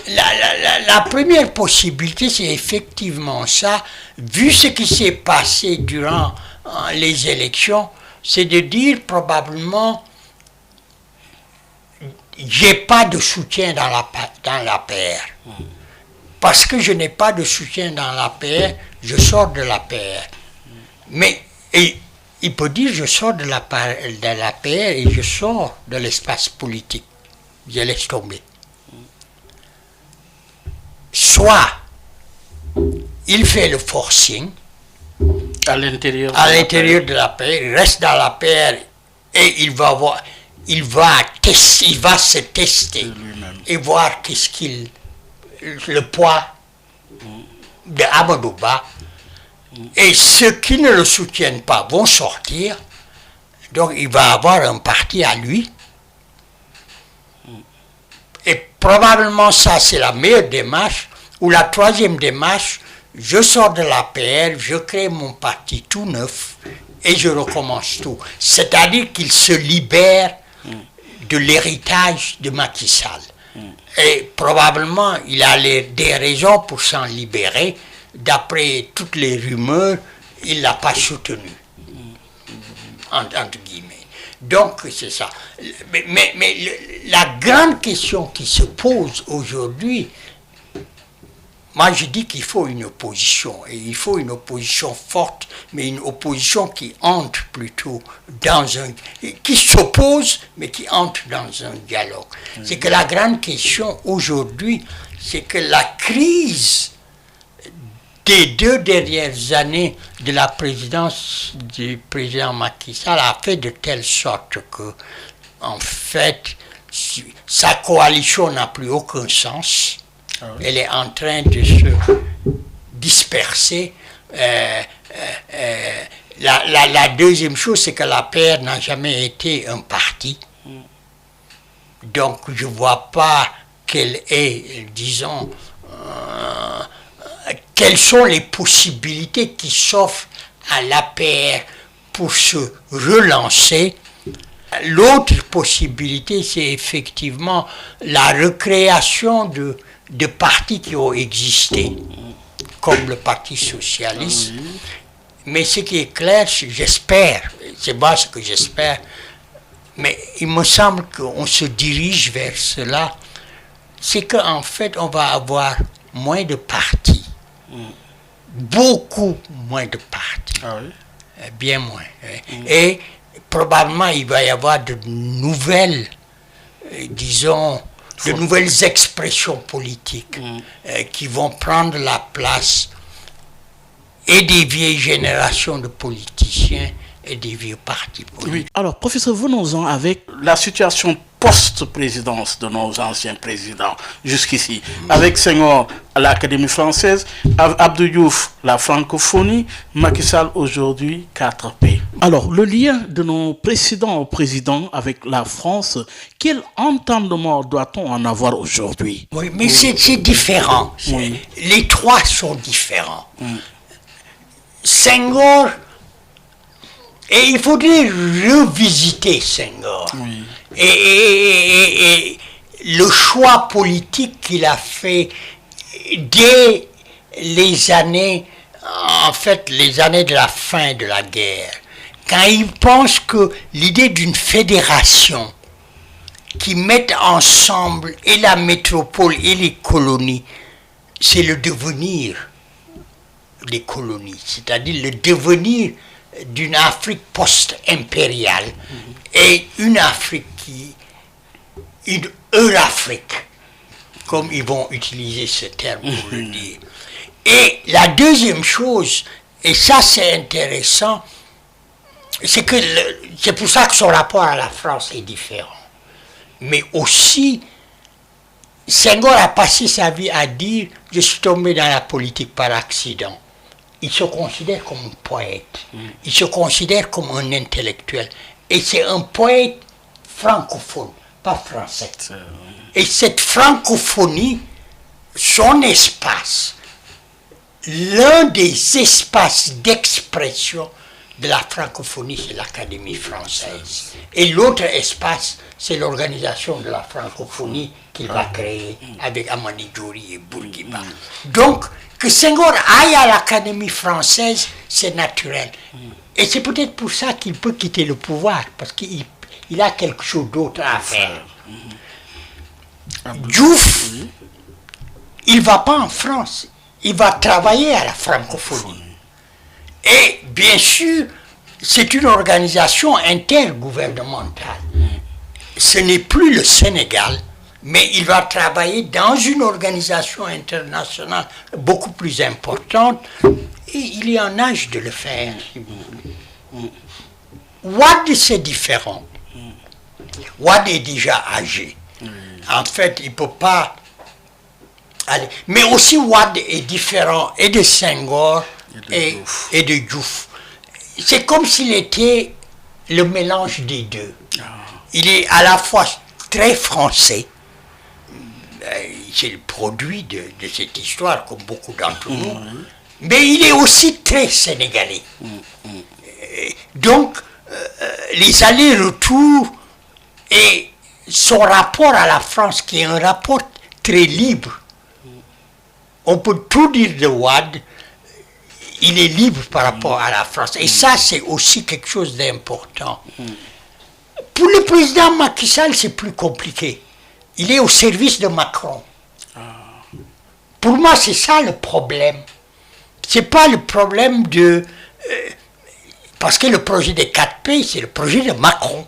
La première possibilité, c'est effectivement ça. Vu ce qui s'est passé durant les élections, c'est de dire probablement j'ai pas de soutien dans l'APR. Parce que je n'ai pas de soutien dans l'APR, je sors de l'APR. Mais il peut dire je sors de l'APR et je sors de l'espace politique. Je laisse tomber. Soit il fait le forcing À l'intérieur de l'APR, il reste dans l'APR et il va se tester et voir le poids de Amadou Ba. Et ceux qui ne le soutiennent pas vont sortir. Donc il va avoir un parti à lui. Et probablement ça c'est la meilleure démarche. Ou la troisième démarche, je sors de l'APR, je crée mon parti tout neuf et je recommence tout. C'est-à-dire qu'il se libère de l'héritage de Macky Sall. Et probablement, il a des raisons pour s'en libérer. D'après toutes les rumeurs, il ne l'a pas soutenu. Entre guillemets. Donc, c'est ça. Mais la grande question qui se pose aujourd'hui, moi je dis qu'il faut une opposition. Et il faut une opposition forte, mais une opposition qui entre plutôt qui s'oppose, mais qui entre dans un dialogue. C'est que la grande question aujourd'hui, c'est que la crise des 2 dernières années de la présidence du président Macky Sall a fait de telle sorte que, en fait, sa coalition n'a plus aucun sens. Elle est en train de se disperser. La deuxième chose, c'est que l'APR n'a jamais été un parti. Donc, je ne vois pas quelle est, disons, quelles sont les possibilités qui s'offrent à l'APR pour se relancer. L'autre possibilité, c'est effectivement la recréation de partis qui ont existé, comme le Parti socialiste. Mais ce qui est clair, j'espère, c'est pas ce que j'espère, mais il me semble qu'on se dirige vers cela, c'est qu'en fait, on va avoir moins de partis. Beaucoup moins de partis. Ah oui? Bien moins. Et probablement, il va y avoir de nouvelles, disons, de nouvelles expressions politiques qui vont prendre la place et des vieilles générations de politiciens et des vieux partis politiques. Oui. Alors, professeur, venons-en avec La situation post-présidence de nos anciens présidents jusqu'ici. Avec Senghor, l'Académie française, Abdou Diouf, la francophonie, Macky Sall aujourd'hui, 4P. Alors, le lien de nos précédents présidents avec la France, quel entendement doit-on en avoir aujourd'hui? Oui, mais c'est différent. Oui. Les trois sont différents. Senghor, et il faudrait revisiter Senghor. Oui. Et le choix politique qu'il a fait dès les années, en fait, les années de la fin de la guerre, quand il pense que l'idée d'une fédération qui mette ensemble et la métropole et les colonies, c'est le devenir des colonies, c'est-à-dire le devenir d'une Afrique post-impériale et une Afrique une Eurafrique, comme ils vont utiliser ce terme pour le dire. Et la deuxième chose, et ça c'est intéressant, c'est que c'est pour ça que son rapport à la France est différent. Mais aussi, Senghor a passé sa vie à dire « je suis tombé dans la politique par accident ». Il se considère comme un poète, il se considère comme un intellectuel. Et c'est un poète francophone, pas français. Et cette francophonie, son espace, l'un des espaces d'expression de la francophonie, c'est l'Académie française. Et l'autre espace, c'est l'organisation de la francophonie qu'il va créer avec Amani Diori et Bourguiba. Donc, que Senghor aille à l'Académie française, c'est naturel. Et c'est peut-être pour ça qu'il peut quitter le pouvoir, parce qu'il a quelque chose d'autre à faire. Diouf, il ne va pas en France, il va travailler à la francophonie. Et bien sûr, c'est une organisation intergouvernementale. Ce n'est plus le Sénégal, mais il va travailler dans une organisation internationale beaucoup plus importante et il est en âge de le faire. Wade, c'est différent. Wade est déjà âgé. En fait, il ne peut pas aller. Mais aussi Wade est différent et de Senghor et de Diouf. C'est comme s'il était le mélange des deux. Il est à la fois très français, c'est le produit de cette histoire, comme beaucoup d'entre nous, mais il est aussi très sénégalais. Donc, les allers-retours et son rapport à la France, qui est un rapport très libre, on peut tout dire de Wade, il est libre par rapport à la France. Et ça, c'est aussi quelque chose d'important. Pour le président Macky Sall, c'est plus compliqué. Il est au service de Macron. Pour moi, c'est ça le problème. C'est pas le problème de... parce que le projet des 4 pays, c'est le projet de Macron.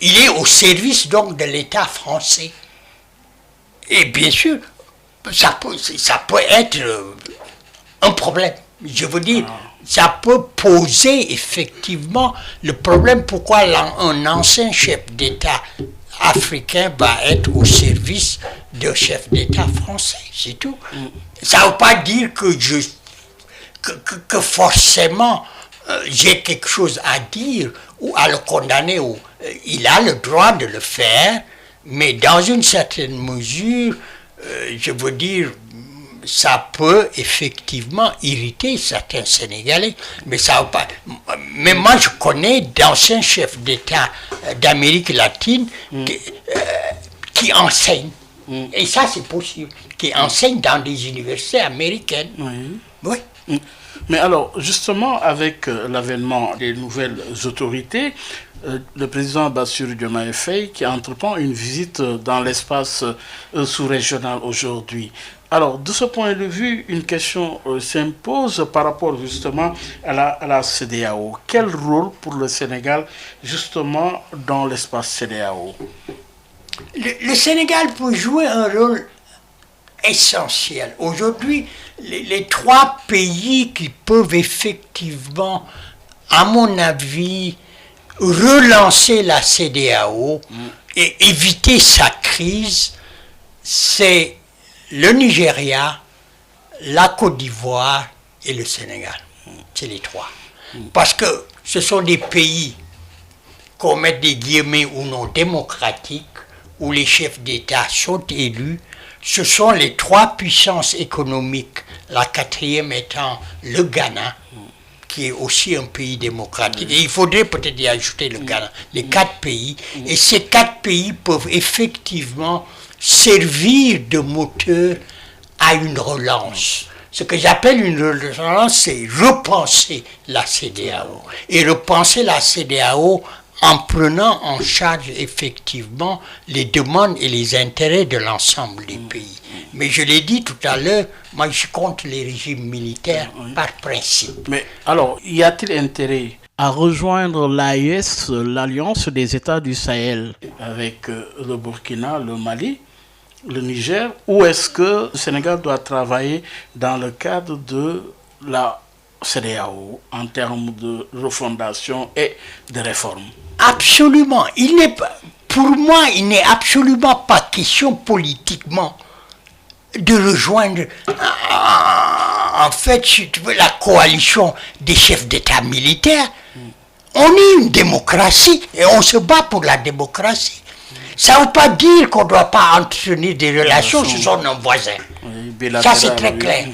Il est au service donc de l'État français. Et bien sûr, ça peut être un problème. Je veux dire, ça peut poser effectivement le problème pourquoi un ancien chef d'État africain va être au service d'un chef d'État français, c'est tout. Ça ne veut pas dire que forcément j'ai quelque chose à dire ou à le condamner. Il a le droit de le faire, mais dans une certaine mesure, je veux dire, ça peut effectivement irriter certains Sénégalais, mais ça va pas. Mais moi, je connais d'anciens chefs d'État d'Amérique latine qui enseignent, et ça c'est possible, qui enseignent dans des universités américaines. Oui. Mais alors, justement, avec l'avènement des nouvelles autorités, le président Bassirou Diomaye Faye qui entreprend une visite dans l'espace sous-régional aujourd'hui. Alors, de ce point de vue, une question s'impose par rapport justement à la CEDEAO. Quel rôle pour le Sénégal justement dans l'espace CEDEAO? Le Sénégal peut jouer un rôle essentiel. Aujourd'hui, les 3 pays qui peuvent effectivement, à mon avis, relancer la CEDEAO et éviter sa crise, c'est le Nigeria, la Côte d'Ivoire et le Sénégal. C'est les trois. Parce que ce sont des pays, qu'on mette des guillemets ou non démocratiques, où les chefs d'État sont élus. Ce sont les trois puissances économiques, la quatrième étant le Ghana, qui est aussi un pays démocratique. Et il faudrait peut-être y ajouter le Ghana, les 4 pays. Et ces 4 pays peuvent effectivement servir de moteur à une relance. Ce que j'appelle une relance, c'est repenser la CEDEAO. Et repenser la CEDEAO en prenant en charge effectivement les demandes et les intérêts de l'ensemble des pays. Mais je l'ai dit tout à l'heure, moi je suis contre les régimes militaires par principe. Mais alors, y a-t-il intérêt à rejoindre l'AES, l'Alliance des États du Sahel, avec le Burkina, le Mali, le Niger, ou est-ce que le Sénégal doit travailler dans le cadre de la CEDEAO en termes de refondation et de réforme? Absolument. Pour moi, il n'est absolument pas question politiquement de rejoindre, en fait, si tu veux, la coalition des chefs d'État militaires. On est une démocratie et on se bat pour la démocratie. Ça ne veut pas dire qu'on ne doit pas entretenir des relations, ce sont nos voisins. Ça, c'est très clair.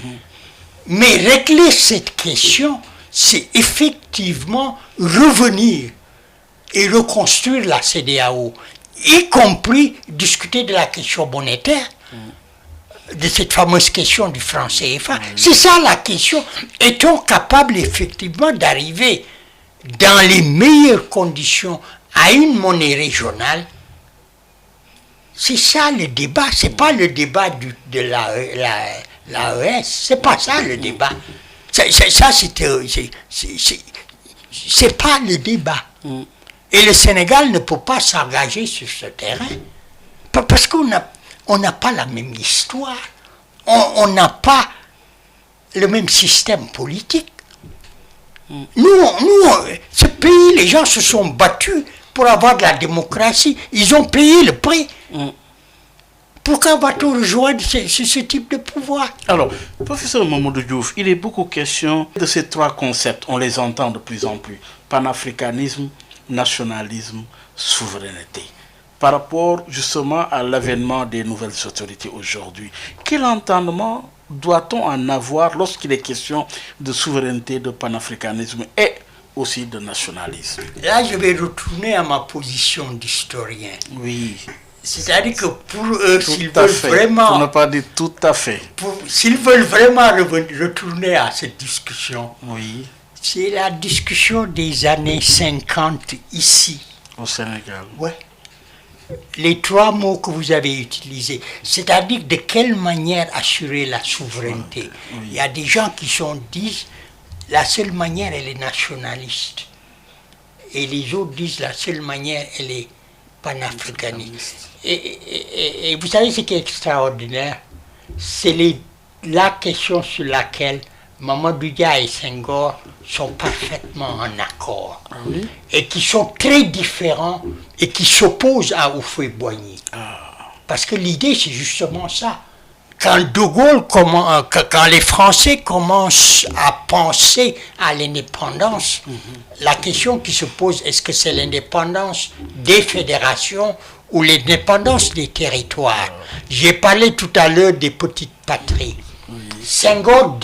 Mais régler cette question, c'est effectivement revenir et reconstruire la CEDEAO, y compris discuter de la question monétaire, de cette fameuse question du franc CFA. C'est ça la question. Est-on capable effectivement d'arriver dans les meilleures conditions à une monnaie régionale? C'est ça le débat, c'est pas le débat de l'AES, c'est pas ça le débat. C'est pas le débat. Et le Sénégal ne peut pas s'engager sur ce terrain. Parce qu'on n'a pas la même histoire. On n'a pas le même système politique. Nous, ce pays, les gens se sont battus pour avoir de la démocratie. Ils ont payé le prix. Pourquoi va-t-on rejoindre ce type de pouvoir? Alors, professeur Mamadou Diouf, il est beaucoup question de ces 3 concepts. On les entend de plus en plus. Panafricanisme, nationalisme, souveraineté. Par rapport justement à l'avènement des nouvelles autorités aujourd'hui, quel entendement doit-on en avoir lorsqu'il est question de souveraineté, de panafricanisme et aussi de nationalisme? Là, je vais retourner à ma position d'historien. Oui. C'est-à-dire que pour eux, s'ils veulent vraiment... Pour ne pas dire tout à fait. S'ils veulent vraiment retourner à cette discussion, oui. C'est la discussion des années 50 ici. Au Sénégal. Ouais. Les 3 mots que vous avez utilisés, c'est-à-dire de quelle manière assurer la souveraineté. Oui. Il y a des gens qui disent la seule manière, elle est nationaliste. Et les autres disent la seule manière, elle est panafricaniste. Et vous savez ce qui est extraordinaire? C'est la question sur laquelle Mamadou Dia et Senghor sont parfaitement en accord. Ah oui? Et qui sont très différents et qui s'opposent à Houphouët-Boigny. Parce que l'idée, c'est justement ça. Quand De Gaulle quand les Français commencent à penser à l'indépendance, la question qui se pose, est-ce que c'est l'indépendance des fédérations ou l'indépendance des territoires? J'ai parlé tout à l'heure des petites patries. Senghor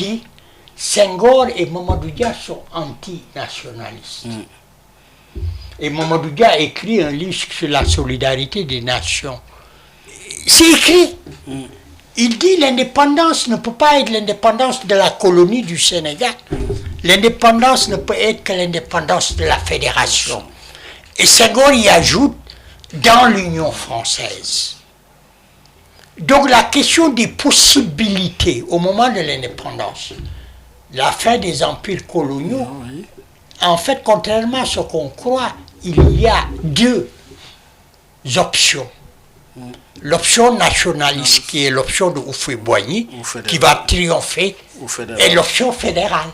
et Mamadou Dia sont anti-nationalistes. Et Mamadou Dia a écrit un livre sur la solidarité des nations. C'est écrit. Il dit l'indépendance ne peut pas être l'indépendance de la colonie du Sénégal. L'indépendance ne peut être que l'indépendance de la fédération. Et Senghor y ajoute dans l'Union française. Donc la question des possibilités au moment de l'indépendance, la fin des empires coloniaux, en fait, contrairement à ce qu'on croit, il y a 2 options. L'option nationaliste, qui est l'option de Houphouët-Boigny, qui va triompher, et l'option fédérale.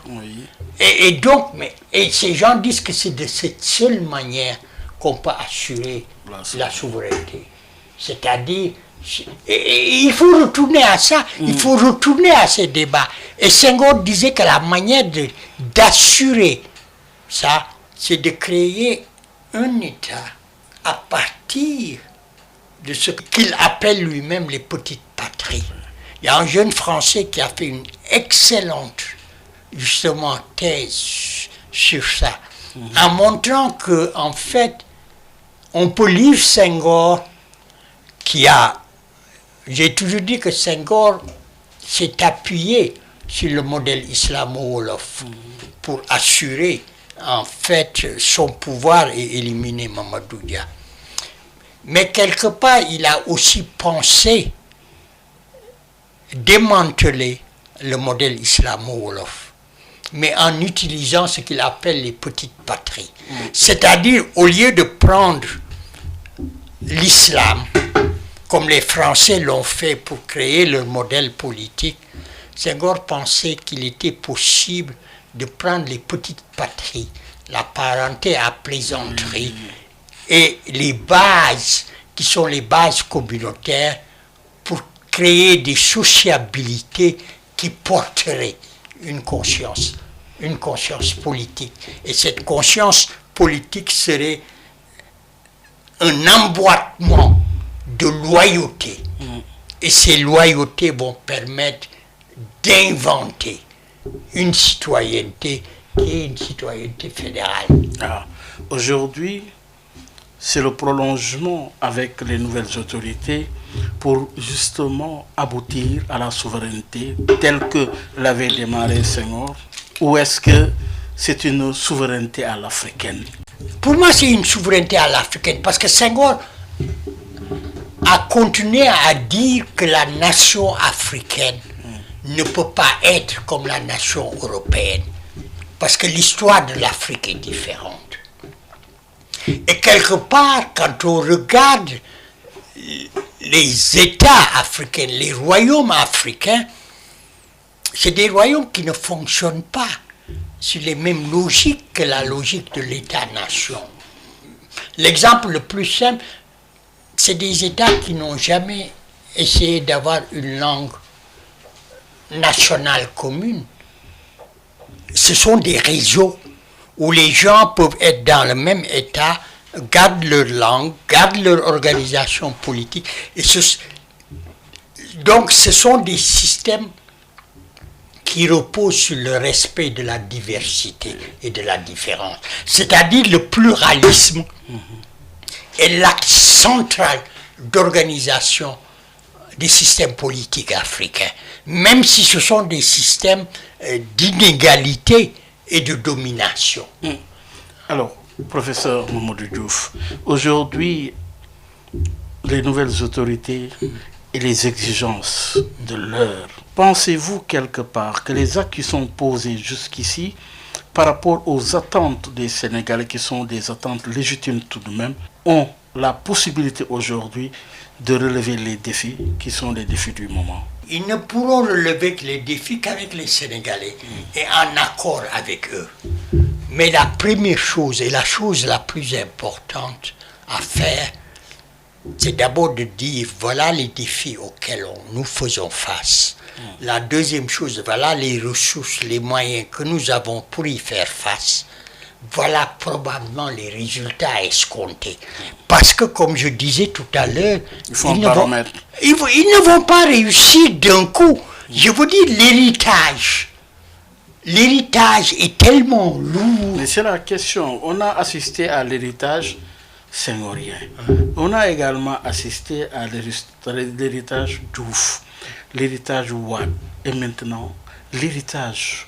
Et donc, et ces gens disent que c'est de cette seule manière qu'on peut assurer la souveraineté. C'est-à-dire, il faut retourner à ça, il faut retourner à ces débats. Et Senghor disait que la manière d'assurer ça, c'est de créer un État à partir de ce qu'il appelle lui-même les petites patries. Il y a un jeune Français qui a fait une excellente, justement, thèse sur ça, en montrant que, en fait, on peut lire Senghor, j'ai toujours dit que Senghor s'est appuyé sur le modèle islamo-wolof pour assurer, en fait, son pouvoir et éliminer Mamadou Dia. Mais quelque part, il a aussi pensé démanteler le modèle islamo-wolof, mais en utilisant ce qu'il appelle les petites patries. C'est-à-dire, au lieu de prendre l'islam, comme les Français l'ont fait pour créer leur modèle politique, Senghor pensait qu'il était possible de prendre les petites patries, la parenté à plaisanterie, et les bases, qui sont les bases communautaires, pour créer des sociabilités qui porteraient une conscience politique. Et cette conscience politique serait un emboîtement de loyauté. Et ces loyautés vont permettre d'inventer une citoyenneté qui est une citoyenneté fédérale. Aujourd'hui, c'est le prolongement avec les nouvelles autorités pour justement aboutir à la souveraineté telle que l'avait démarré Senghor, ou est-ce que c'est une souveraineté à l'africaine? Pour moi, c'est une souveraineté à l'africaine, parce que Senghor a continué à dire que la nation africaine ne peut pas être comme la nation européenne, parce que l'histoire de l'Afrique est différente. Et quelque part, quand on regarde les États africains, les royaumes africains, c'est des royaumes qui ne fonctionnent pas sur les mêmes logiques que la logique de l'État-nation. L'exemple le plus simple, c'est des États qui n'ont jamais essayé d'avoir une langue nationale commune. Ce sont des réseaux où les gens peuvent être dans le même État, gardent leur langue, gardent leur organisation politique. Donc ce sont des systèmes qui reposent sur le respect de la diversité et de la différence. C'est-à-dire le pluralisme est l'acte central d'organisation des systèmes politiques africains, même si ce sont des systèmes d'inégalité et de domination. Alors, professeur Mamadou Diouf, aujourd'hui, les nouvelles autorités et les exigences de l'heure, pensez-vous quelque part que les actes qui sont posés jusqu'ici, par rapport aux attentes des Sénégalais, qui sont des attentes légitimes tout de même, ont la possibilité aujourd'hui de relever les défis qui sont les défis du moment? Ils ne pourront relever les défis qu'avec les Sénégalais et en accord avec eux. Mais la première chose et la chose la plus importante à faire, c'est d'abord de dire voilà les défis auxquels nous faisons face. La deuxième chose, voilà les ressources, les moyens que nous avons pour y faire face. Voilà probablement les résultats escomptés. Parce que, comme je disais tout à l'heure, ils ne vont pas réussir d'un coup. Je vous dis, l'héritage est tellement lourd. Mais c'est la question. On a assisté à l'héritage senghorien. On a également assisté à l'héritage Diouf, l'héritage Wade, et maintenant l'héritage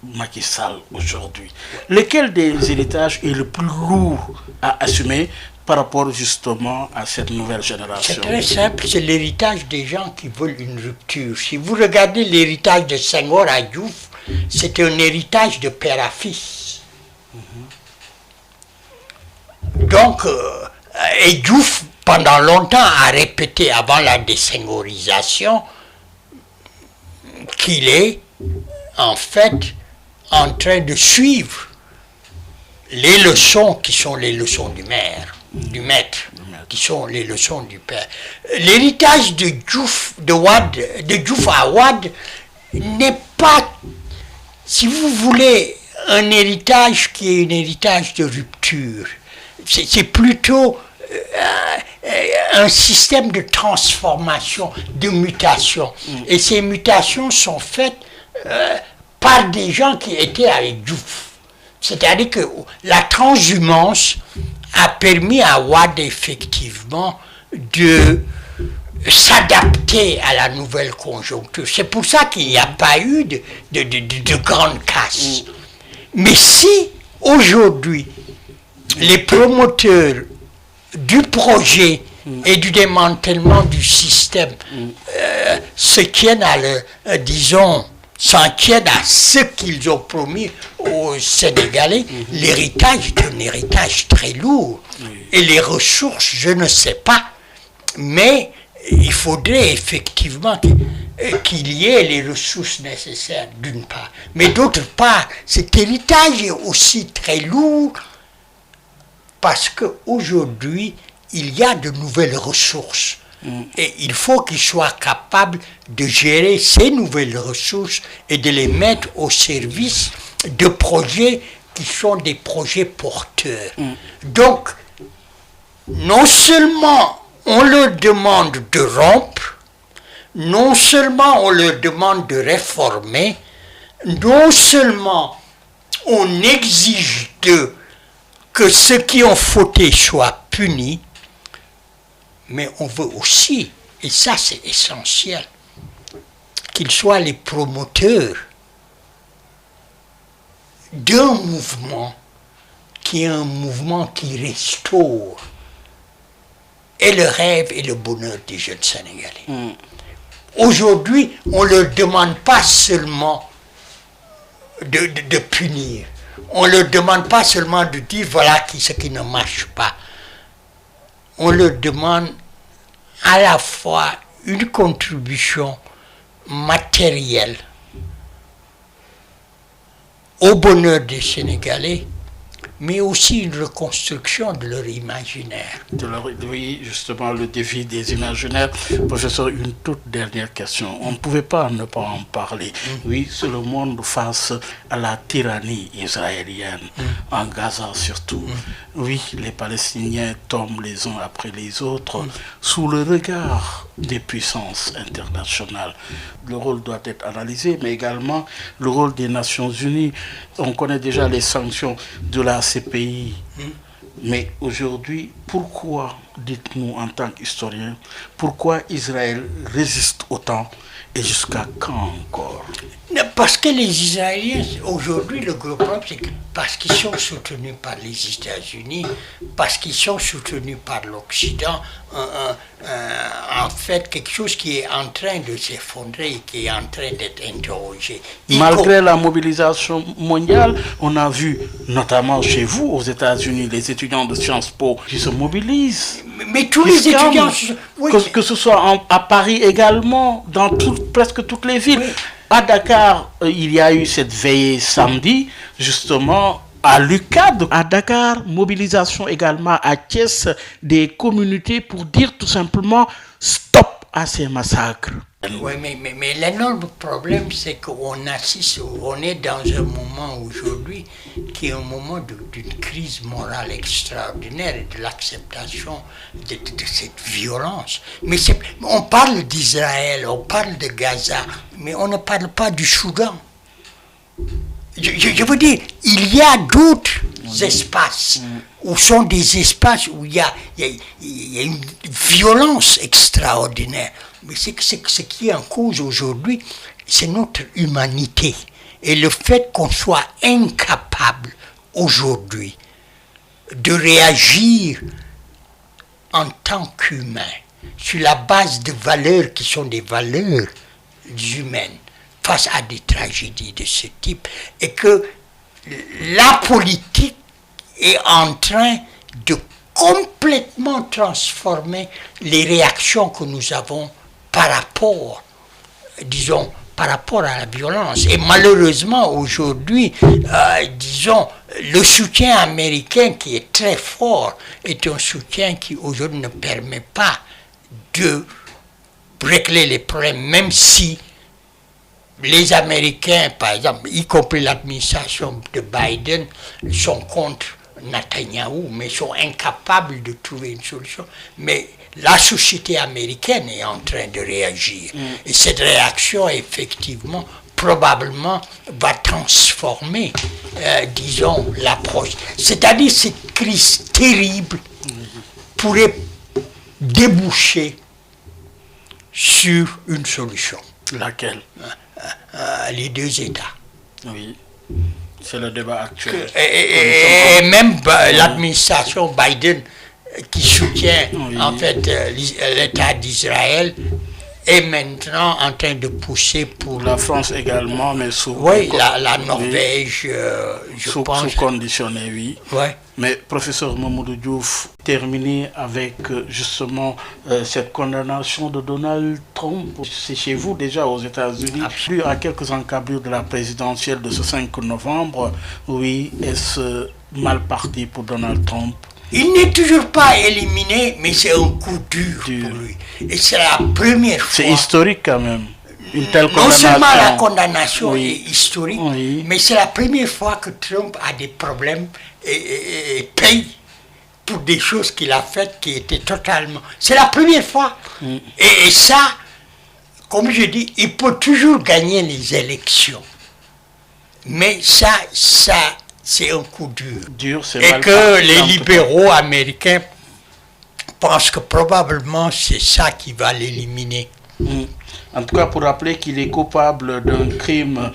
Macky Sall aujourd'hui. Lequel des héritages est le plus lourd à assumer par rapport justement à cette nouvelle génération? C'est très simple, c'est l'héritage des gens qui veulent une rupture. Si vous regardez l'héritage de Senghor à Diouf, c'est un héritage de père à fils. Donc, et Diouf, pendant longtemps, a répété avant la désengorisation qu'il est, en fait, en train de suivre les leçons qui sont les leçons du maître, qui sont les leçons du père. L'héritage de Diouf à Wade n'est pas, si vous voulez, un héritage qui est un héritage de rupture. C'est plutôt un système de transformation, de mutation. Et ces mutations sont faites par des gens qui étaient avec Diouf. C'est-à-dire que la transhumance a permis à Wade effectivement de s'adapter à la nouvelle conjoncture. C'est pour ça qu'il n'y a pas eu de grande casse. Mais si aujourd'hui les promoteurs du projet et du démantèlement du système se tiennent s'en tiennent à ce qu'ils ont promis aux Sénégalais, l'héritage est un héritage très lourd. Et les ressources, je ne sais pas, mais il faudrait effectivement qu'il y ait les ressources nécessaires, d'une part. Mais d'autre part, cet héritage est aussi très lourd parce qu'aujourd'hui, il y a de nouvelles ressources. Et il faut qu'il soit capable de gérer ces nouvelles ressources et de les mettre au service de projets qui sont des projets porteurs. Donc, non seulement on leur demande de rompre, non seulement on leur demande de réformer, non seulement on exige d'eux que ceux qui ont fauté soient punis, mais on veut aussi, et ça c'est essentiel, qu'ils soient les promoteurs d'un mouvement qui est un mouvement qui restaure et le rêve et le bonheur des jeunes Sénégalais. Aujourd'hui, on ne leur demande pas seulement de punir, on ne leur demande pas seulement de dire voilà ce qui ne marche pas. On leur demande à la fois une contribution matérielle au bonheur des Sénégalais, mais aussi une reconstruction de leur imaginaire. Oui, justement, le défi des imaginaires. Professeur, une toute dernière question. On ne pouvait pas ne pas en parler. Oui, c'est le monde face à la tyrannie israélienne, en Gaza surtout. Oui, les Palestiniens tombent les uns après les autres sous le regard des puissances internationales. Le rôle doit être analysé, mais également le rôle des Nations Unies. On connaît déjà les sanctions de la CPI. Mais aujourd'hui, pourquoi, dites-nous en tant qu'historien, pourquoi Israël résiste autant et jusqu'à quand encore? Parce que les Israéliens, aujourd'hui, le gros problème, c'est que parce qu'ils sont soutenus par les États-Unis, parce qu'ils sont soutenus par l'Occident, en fait, quelque chose qui est en train de s'effondrer, qui est en train d'être interrogé. Malgré la mobilisation mondiale, on a vu, notamment chez vous, aux États-Unis, les étudiants de Sciences Po qui se mobilisent. Mais tous les étudiants... Oui, que ce soit à Paris également, dans presque toutes les villes. Oui. À Dakar, il y a eu cette veillée samedi, justement, à l'UCAD. À Dakar, mobilisation également à Thiès des communautés pour dire tout simplement stop à ces massacres. Oui, mais l'énorme problème, c'est qu'on est dans un moment aujourd'hui qui est un moment d'une crise morale extraordinaire et de l'acceptation de cette violence. Mais on parle d'Israël, on parle de Gaza, mais on ne parle pas du Soudan. Je veux dire, il y a d'autres espaces où sont des espaces où il y a une violence extraordinaire. Mais ce qui est en cause aujourd'hui, c'est notre humanité. Et le fait qu'on soit incapable aujourd'hui de réagir en tant qu'humain sur la base de valeurs qui sont des valeurs humaines face à des tragédies de ce type, et que la politique est en train de complètement transformer les réactions que nous avons par rapport par rapport à la violence. Et malheureusement, aujourd'hui, disons, le soutien américain qui est très fort est un soutien qui aujourd'hui ne permet pas de régler les problèmes, même si les Américains, par exemple, y compris l'administration de Biden, sont contre Netanyahou, mais sont incapables de trouver une solution. Mais la société américaine est en train de réagir. Et cette réaction, effectivement, probablement, va transformer, disons, l'approche. C'est-à-dire, cette crise terrible pourrait déboucher sur une solution. Laquelle? Les deux États. Oui, c'est le débat actuel. Et même l'administration Biden qui soutient en fait l'État d'Israël est maintenant en train de pousser pour... La France également, mais sous... Oui, la Norvège, je pense... Sous conditionné, oui. Ouais. Mais professeur Mamadou Diouf, terminer avec justement cette condamnation de Donald Trump. C'est chez vous déjà aux États-Unis. Plus à quelques encablures de la présidentielle de ce 5 novembre, oui, est-ce mal parti pour Donald Trump? Il n'est toujours pas éliminé, mais c'est un coup dur pour lui. Et c'est la première fois... C'est historique quand même. Une telle condamnation. Non seulement la condamnation est historique, oui, mais c'est la première fois que Trump a des problèmes et paye pour des choses qu'il a faites qui étaient totalement... C'est la première fois. Et ça, comme je dis, il peut toujours gagner les élections. Mais ça c'est un coup dur. Et que les libéraux américains pensent que probablement c'est ça qui va l'éliminer. En tout cas, pour rappeler qu'il est coupable d'un crime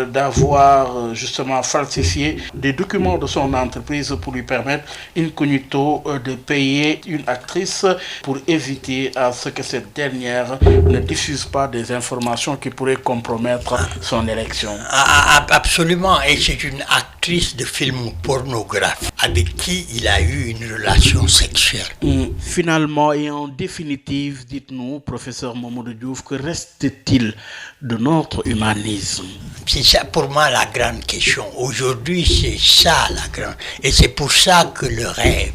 d'avoir justement falsifié des documents de son entreprise pour lui permettre incognito de payer une actrice pour éviter à ce que cette dernière ne diffuse pas des informations qui pourraient compromettre son élection. Absolument, et c'est une actrice de film pornographe avec qui il a eu une relation sexuelle. Finalement et en définitive, dites-nous, professeur Mamadou Diouf, que reste-t-il de notre humanisme? C'est ça pour moi la grande question. Aujourd'hui, c'est ça la grande... Et c'est pour ça que le rêve,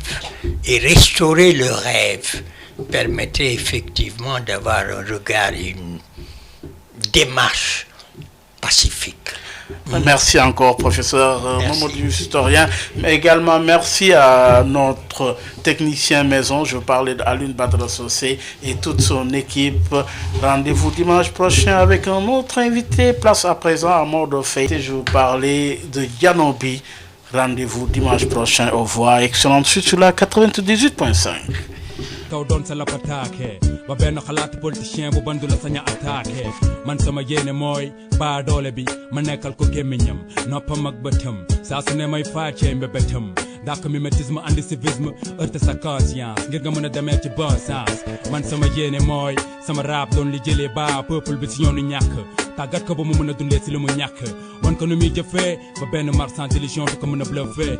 et restaurer le rêve, permettrait effectivement d'avoir un regard et une démarche pacifique. Merci encore, professeur Mamadou Diouf, historien, mais également merci à notre technicien maison, je parlais d'Alun Badra Sossé et toute son équipe. Rendez-vous dimanche prochain avec un autre invité. Place à présent à mort de fête. Je vous parlais de Yanobi. Rendez-vous dimanche prochain. Au revoir. Excellente suite sur la 98.5. kaw doon sa lapataake ba benn xalaat politicien bu bandu la saña attaqué man sama yéene mooy baa doole bi ma nekkal ko gémmiñam noppam ak bëtam saa su ne may faacee mbébétam dàq mimétisme andi civisme heurte sa conscience ngir nga mën a demee ci bon sens man sama yéene mooy sama rap doon li jëlee baa peuple bi si yoonu ñàkk tàggat ko ba mu mën a dundee si li mu ñàkk wan ko nu muy jëfee ba benn marchand d'illusion du ko mën a bluffé